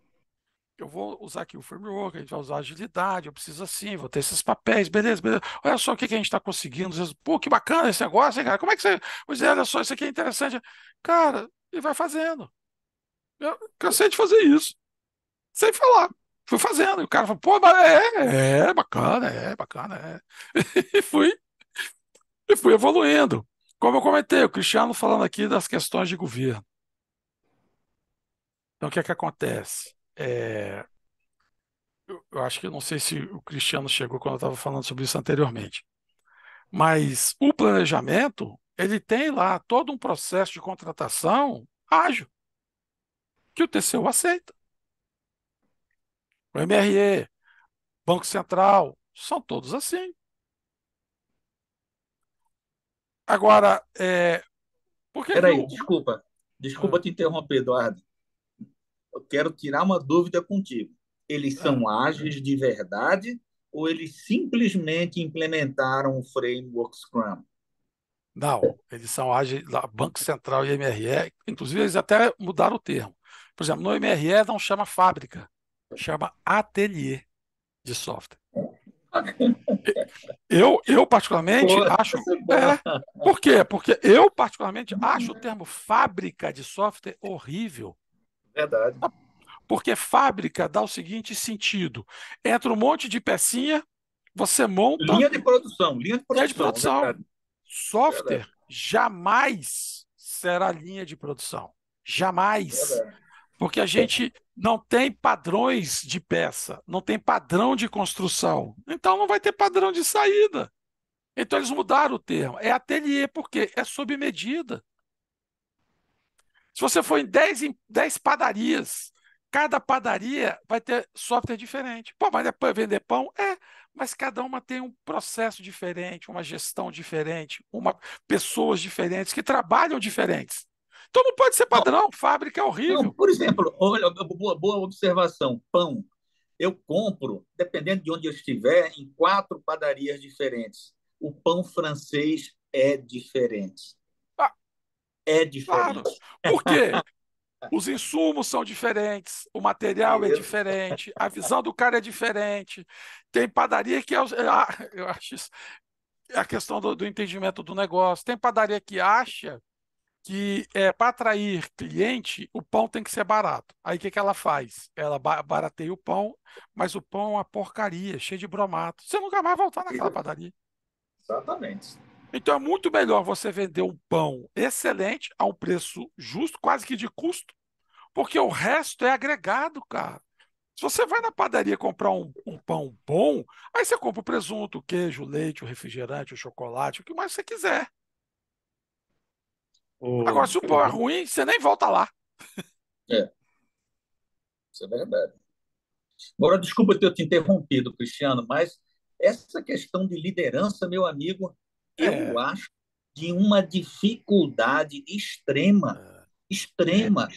eu vou usar aqui o framework, a gente vai usar agilidade, eu preciso assim, vou ter esses papéis, beleza, beleza. Olha só o que que a gente está conseguindo. Às vezes, pô, que bacana esse negócio, hein, cara? Como é que você. Pois é, olha só, isso aqui é interessante. Cara, e vai fazendo. Eu cansei de fazer isso, sem falar. Fui fazendo. E o cara falou, pô, mas é bacana, é. E fui, e fui evoluindo. Como eu comentei, o Cristiano falando aqui das questões de governo. Então, o que é que acontece? Eu acho que eu não sei se o Cristiano chegou quando eu estava falando sobre isso anteriormente. Mas o planejamento, ele tem lá todo um processo de contratação ágil, que o TCU aceita. O MRE, Banco Central, são todos assim. Agora, por que que Peraí, o. desculpa Ah, te interromper, Eduardo. Eu quero tirar uma dúvida contigo. Eles ah, são ágeis de verdade ou eles simplesmente implementaram o framework Scrum? não, eles são ágeis, lá, Banco Central e MRE, inclusive eles até mudaram o termo. Por exemplo, no MRE não chama fábrica, chama ateliê de software. Eu particularmente Boa, acho. essa é boa. Por quê? Porque eu, particularmente, acho o termo fábrica de software horrível. Verdade. Porque fábrica dá o seguinte sentido: entra um monte de pecinha, você monta Linha de linha de produção, produção. verdade, Software verdade, jamais será linha de produção. Jamais. verdade. Porque a gente não tem padrões de peça, não tem padrão de construção. Então não vai ter padrão de saída. Então eles mudaram o termo. É ateliê, porque é sob medida. Se você for em 10 padarias, cada padaria vai ter software diferente. Pô, mas é para vender pão? É, mas cada uma tem um processo diferente, uma gestão diferente, pessoas diferentes que trabalham diferentes. Então não pode ser Não, padrão, fábrica é não, horrível. por exemplo, olha, boa observação. Pão. Eu compro, dependendo de onde eu estiver, em 4 padarias diferentes. O pão francês é diferente. Ah, É claro. diferente. Por quê? Os insumos são diferentes, o material é Isso. diferente, a visão do cara é diferente. Tem padaria que eu acho isso, é a questão do entendimento do negócio. Tem padaria que acha que para atrair cliente, o pão tem que ser barato. Aí o que que ela faz? Ela barateia o pão, mas o pão é uma porcaria, cheio de bromato. Você nunca mais voltar naquela padaria. Exatamente. Então é muito melhor você vender um pão excelente a um preço justo, quase que de custo, porque o resto é agregado, cara. Se você vai na padaria comprar um pão bom, aí você compra o presunto, o queijo, o leite, o refrigerante, o chocolate, o que mais você quiser. Agora, O, se o pão é ruim, você nem volta lá. É, isso é verdade. Agora, desculpa ter te interrompido, Cristiano, mas essa questão de liderança, meu amigo, eu É, acho de uma dificuldade extrema, é, extrema.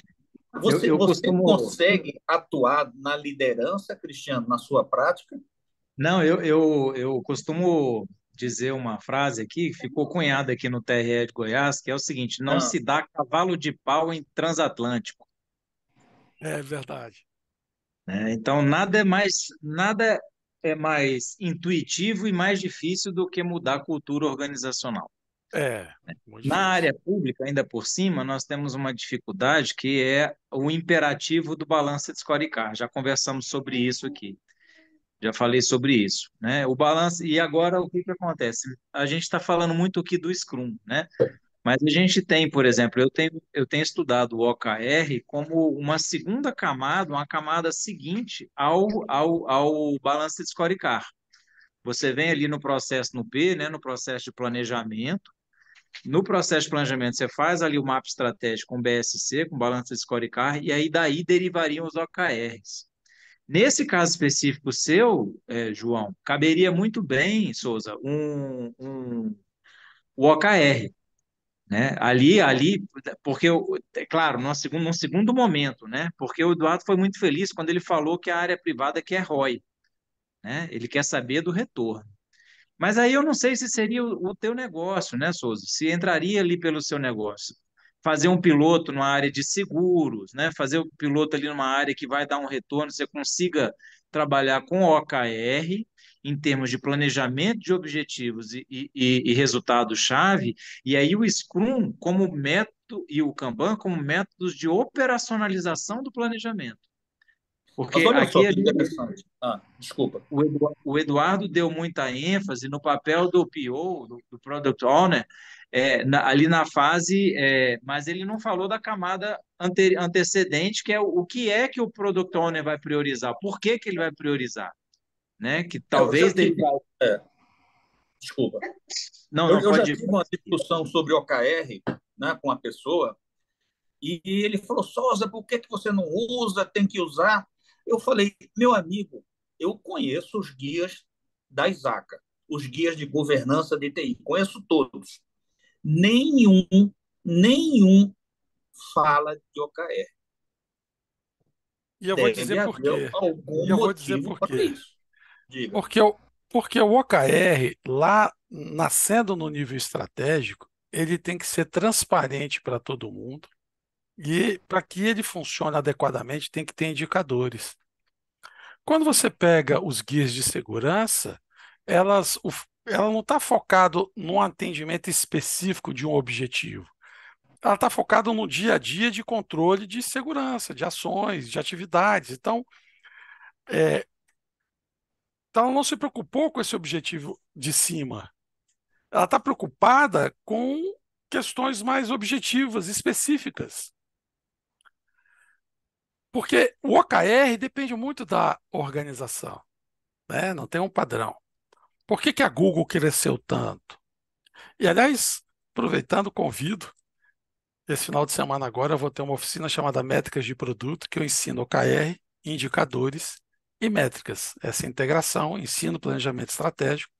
eu Você costumo. consegue atuar na liderança, Cristiano, na sua prática? Não, eu costumo dizer uma frase aqui, que ficou cunhada aqui no TRE de Goiás, que é o seguinte: não Ah, se dá cavalo de pau em transatlântico. é verdade. Né? Então, nada é mais intuitivo e mais difícil do que mudar a cultura organizacional. É, muito Na difícil. área pública, ainda por cima, nós temos uma dificuldade que é o imperativo do Balanced Scorecard. Já conversamos sobre isso aqui. Já falei sobre isso, né? O balanço e agora o que que acontece? A gente está falando muito aqui do Scrum, né? Mas a gente tem, por exemplo, eu tenho estudado o OKR como uma segunda camada, uma camada seguinte ao Balanced Scorecard. Você vem ali no processo no P, né? No processo de planejamento. No processo de planejamento, você faz ali o mapa estratégico com BSC, com Balanced Scorecard, e aí daí derivariam os OKRs. Nesse caso específico seu, João, caberia muito bem, Souza, o OKR, né? Ali, porque, é claro, num segundo momento, né? Porque o Eduardo foi muito feliz quando ele falou que a área privada quer ROI, né? Ele quer saber do retorno. Mas aí eu não sei se seria o teu negócio, né, Souza? Se entraria ali pelo seu negócio. fazer um piloto numa área de seguros, né? Fazer o piloto ali numa área que vai dar um retorno, você consiga trabalhar com OKR em termos de planejamento de objetivos e resultado-chave, e aí o Scrum como método e o Kanban como métodos de operacionalização do planejamento. Mas Porque olha só aqui que interessante. Desculpa. o Eduardo deu muita ênfase no papel do PO, do Product Owner, ali na fase, mas ele não falou da camada antecedente, que é o que é que o Product Owner vai priorizar, por que que ele vai priorizar, né? Que Eu já talvez tive, dele... desculpa. Não, Eu, não, eu já pode ir. tive uma discussão sobre OKR, né, com a pessoa, e ele falou, Souza, por que que você não usa? Tem que usar. Eu falei, meu amigo, eu conheço os guias da ISACA, os guias de governança de TI, conheço todos. Nenhum, nenhum fala de OKR. E eu vou dizer Deve por haver quê. algum E eu vou dizer motivo por para quê. isso. Diga. Porque o OKR, lá nascendo no nível estratégico, ele tem que ser transparente para todo mundo. E para que ele funcione adequadamente, tem que ter indicadores. Quando você pega os guias de segurança, ela não está focado num atendimento específico de um objetivo. Ela está focada no dia a dia de controle de segurança, de ações, de atividades. Então ela não se preocupou com esse objetivo de cima. Ela está preocupada com questões mais objetivas, específicas. Porque o OKR depende muito da organização, né? Não tem um padrão. Por que que a Google cresceu tanto? E, aliás, aproveitando, convido, esse final de semana agora eu vou ter uma oficina chamada Métricas de Produto, que eu ensino OKR, indicadores e métricas. Essa integração, ensino planejamento estratégico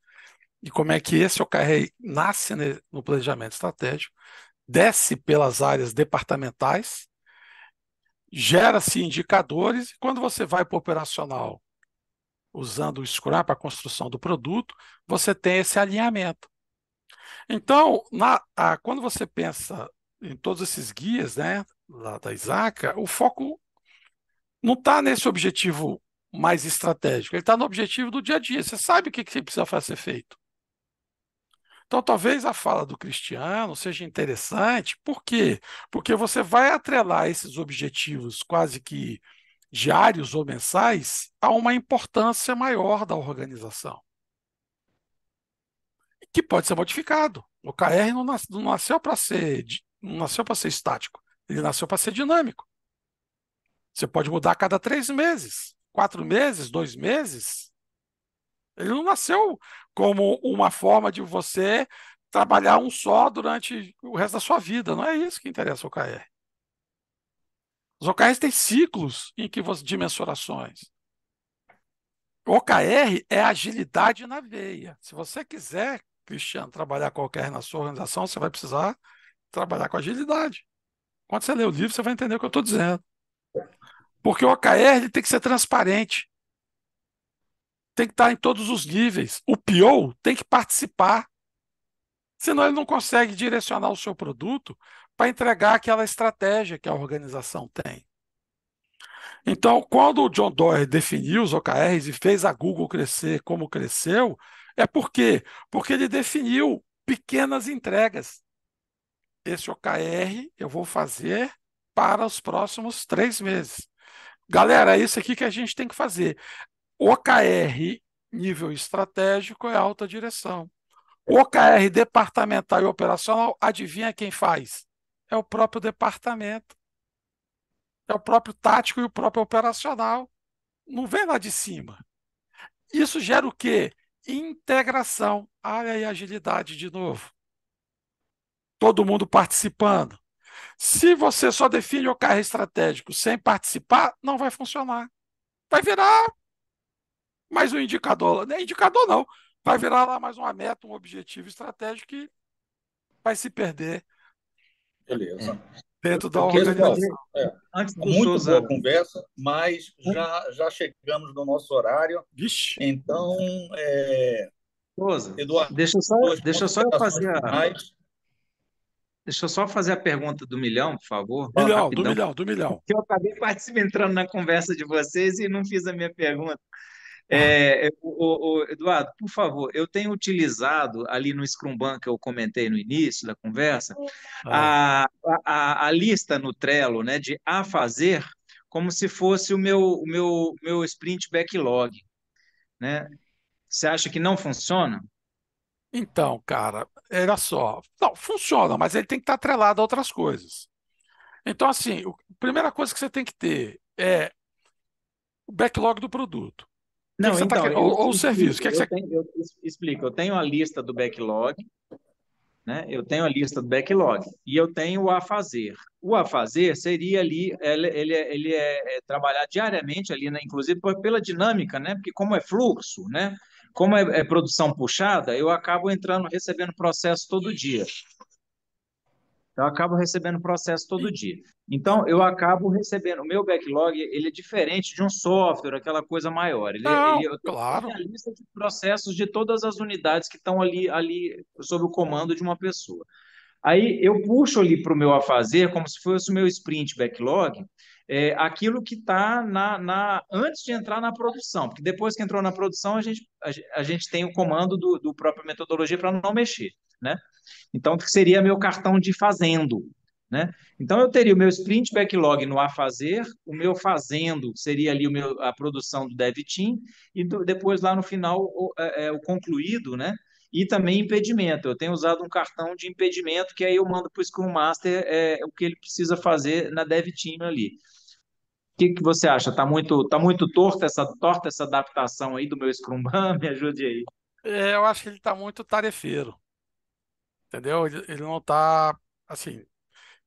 e como é que esse OKR nasce no planejamento estratégico, desce pelas áreas departamentais, gera-se indicadores, e quando você vai para o operacional, usando o Scrum para a construção do produto, você tem esse alinhamento. Então, quando você pensa em todos esses guias, né, lá da ISACA, o foco não está nesse objetivo mais estratégico, ele está no objetivo do dia a dia. Você sabe o que precisa ser feito. Então, talvez a fala do Cristiano seja interessante, por quê? Porque você vai atrelar esses objetivos quase que diários ou mensais a uma importância maior da organização, que pode ser modificado. O KR não nasceu para ser estático, ele nasceu para ser dinâmico. Você pode mudar a cada 3 meses, 4 meses, 2 meses. Ele não nasceu como uma forma de você trabalhar um só durante o resto da sua vida. Não é isso que interessa o OKR. Os OKRs têm ciclos de mensurações. O OKR é agilidade na veia. Se você quiser, Cristiano, trabalhar com OKR na sua organização, você vai precisar trabalhar com agilidade. Quando você lê o livro, você vai entender o que eu estou dizendo. Porque o OKR ele tem que ser transparente. Tem que estar em todos os níveis. O PO tem que participar. Senão ele não consegue direcionar o seu produto para entregar aquela estratégia que a organização tem. Então, quando o John Doerr definiu os OKRs e fez a Google crescer como cresceu, é por quê? Porque ele definiu pequenas entregas. Esse OKR eu vou fazer para os próximos 3 meses. Galera, é isso aqui que a gente tem que fazer. O OKR nível estratégico é alta direção. O OKR departamental e operacional, adivinha quem faz? É o próprio departamento. É o próprio tático e o próprio operacional. Não vem lá de cima. Isso gera o quê? Integração. Olha aí a agilidade de novo. Todo mundo participando. Se você só define o OKR estratégico sem participar, não vai funcionar. Vai virar mais um indicador. Nem indicador, não. Vai virar lá mais uma meta, um objetivo estratégico que vai se perder Beleza. dentro da Eu quero Pessoal, organização. fazer, antes do muito Souza, boa conversa, mas já chegamos no nosso horário. Vixe, Então, Souza, Eduardo, deixa suas deixa só eu considerações fazer finais. Deixa eu só fazer a pergunta do milhão, por favor, Milhão, do rapidão. milhão, do milhão. Eu acabei participando entrando na conversa de vocês e não fiz a minha pergunta. Eduardo, por favor, eu tenho utilizado ali no Scrumban que eu comentei no início da conversa, Ah, a lista no Trello, né, de a fazer, como se fosse o meu sprint backlog, né? Você acha que não funciona? então, cara, era só. Não, funciona, mas ele tem que estar atrelado a outras coisas. Então, assim, a primeira coisa que você tem que ter é o backlog do produto. O que que Não, você está então, querendo? eu Ou o te serviço. O explico. que que você. Eu explico. Eu tenho a lista do backlog, né? Eu tenho a lista do backlog e eu tenho o a fazer. O a fazer seria ali, ele é trabalhar diariamente ali, né? Inclusive pela dinâmica, né? Porque como é fluxo, né? Como é produção puxada, eu acabo entrando, recebendo processo todo dia. Eu acabo recebendo processo todo dia. Então, eu acabo recebendo. O meu backlog, ele é diferente de um software, aquela coisa maior. Não, Eu tenho claro. a lista de processos de todas as unidades que estão ali sob o comando de uma pessoa. Aí eu puxo ali para o meu a fazer, como se fosse o meu sprint backlog, aquilo que está antes de entrar na produção, porque depois que entrou na produção, a gente tem o comando do próprio metodologia para não mexer, né? Então, que seria meu cartão de fazendo, né? Então, eu teria o meu sprint backlog no a fazer, o meu fazendo seria ali a produção do dev team, e depois lá no final o concluído, né? E também impedimento. Eu tenho usado um cartão de impedimento que aí eu mando para o Scrum Master o que ele precisa fazer na dev team ali. O que você acha? Tá muito torta essa adaptação aí do meu Scrum? Me ajude aí. Eu acho que ele está muito tarefeiro, entendeu? Ele não está, assim,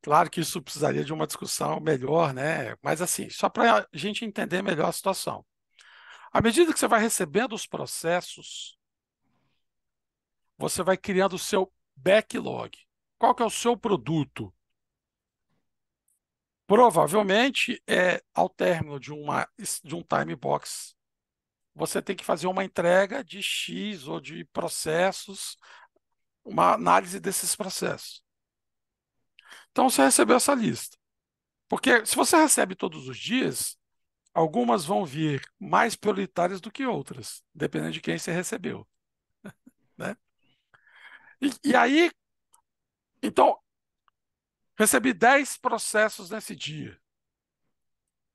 claro que isso precisaria de uma discussão melhor, né? Mas, assim, só para a gente entender melhor a situação. À medida que você vai recebendo os processos, você vai criando o seu backlog. Qual que é o seu produto? Provavelmente ao término de um time box, você tem que fazer uma entrega de X ou de processos, uma análise desses processos. Então você recebeu essa lista. Porque se você recebe todos os dias, algumas vão vir mais prioritárias do que outras, dependendo de quem você recebeu, né? E aí, então, recebi 10 processos nesse dia.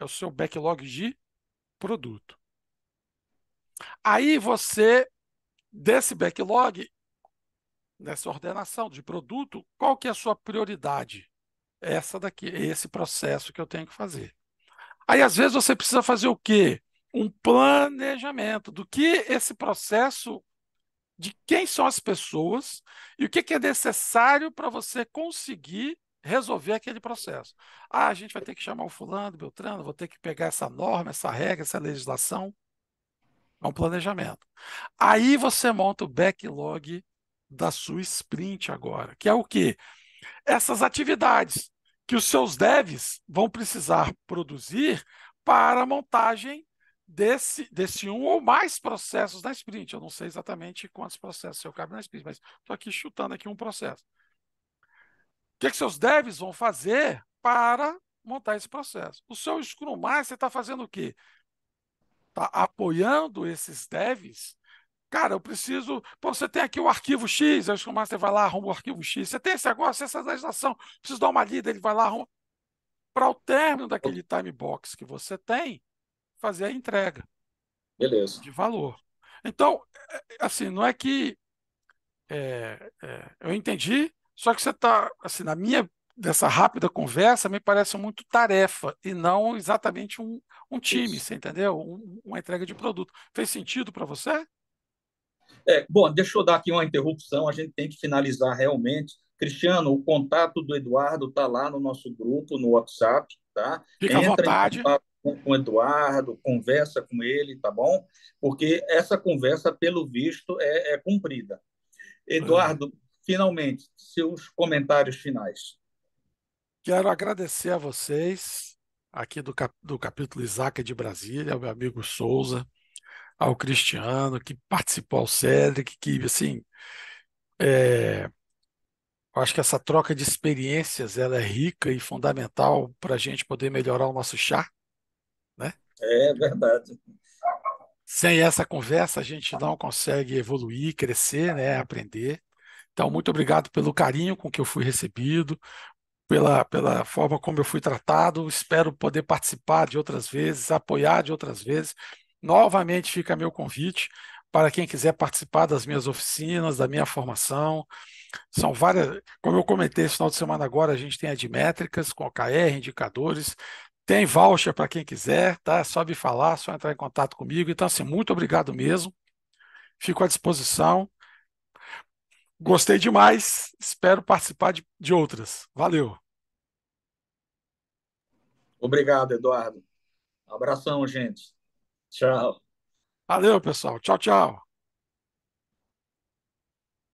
É o seu backlog de produto. Aí você, desse backlog, nessa ordenação de produto, qual que é a sua prioridade? Essa daqui, é esse processo que eu tenho que fazer. Aí, às vezes, você precisa fazer o quê? Um planejamento do que esse processo, de quem são as pessoas e o que é necessário para você conseguir resolver aquele processo. Ah, a gente vai ter que chamar o fulano, Beltrano, vou ter que pegar essa norma, essa regra, essa legislação. É um planejamento. Aí você monta o backlog da sua sprint agora, que é o quê? Essas atividades que os seus devs vão precisar produzir para a montagem desse um ou mais processos na sprint. Eu não sei exatamente quantos processos eu cabe na sprint, mas estou aqui chutando aqui um processo. O que seus devs vão fazer para montar esse processo? O seu Scrum Master está fazendo o quê? Está apoiando esses devs. Cara, eu preciso. Pô, você tem aqui o arquivo X, aí o Scrum Master vai lá, arruma o arquivo X. Você tem esse negócio, essa legislação, preciso dar uma lida, ele vai lá, arruma. Para o término daquele time box que você tem, fazer a entrega Beleza. de valor. Então, assim, não é que eu entendi, só que você está, assim, dessa rápida conversa, me parece muito tarefa e não exatamente um time, Isso. você entendeu? Uma entrega de produto. Fez sentido para você? Bom, deixa eu dar aqui uma interrupção, a gente tem que finalizar realmente. Cristiano, o contato do Eduardo está lá no nosso grupo, no WhatsApp, tá? Fica à Entra em vontade. contato com o Eduardo, conversa com ele, tá bom? Porque essa conversa, pelo visto, é cumprida. É. Eduardo, finalmente, seus comentários finais. Quero agradecer a vocês aqui do capítulo Isaac de Brasília, ao meu amigo Souza, ao Cristiano, que participou, ao Cedric, que, assim, Eu acho que essa troca de experiências ela é rica e fundamental para a gente poder melhorar o nosso chá, né? É verdade. Sem essa conversa, a gente não consegue evoluir, crescer, né? Aprender. Então, muito obrigado pelo carinho com que eu fui recebido, pela forma como eu fui tratado. Espero poder participar de outras vezes, apoiar de outras vezes. Novamente fica meu convite para quem quiser participar das minhas oficinas, da minha formação. São várias, como eu comentei esse final de semana agora, a gente tem Admétricas com OKR, indicadores, tem voucher para quem quiser, tá? É só me falar, só entrar em contato comigo. Então, assim, muito obrigado mesmo. Fico à disposição. Gostei demais. Espero participar de outras. Valeu. Obrigado, Eduardo. Abração, gente. Tchau. Valeu, pessoal. Tchau, tchau.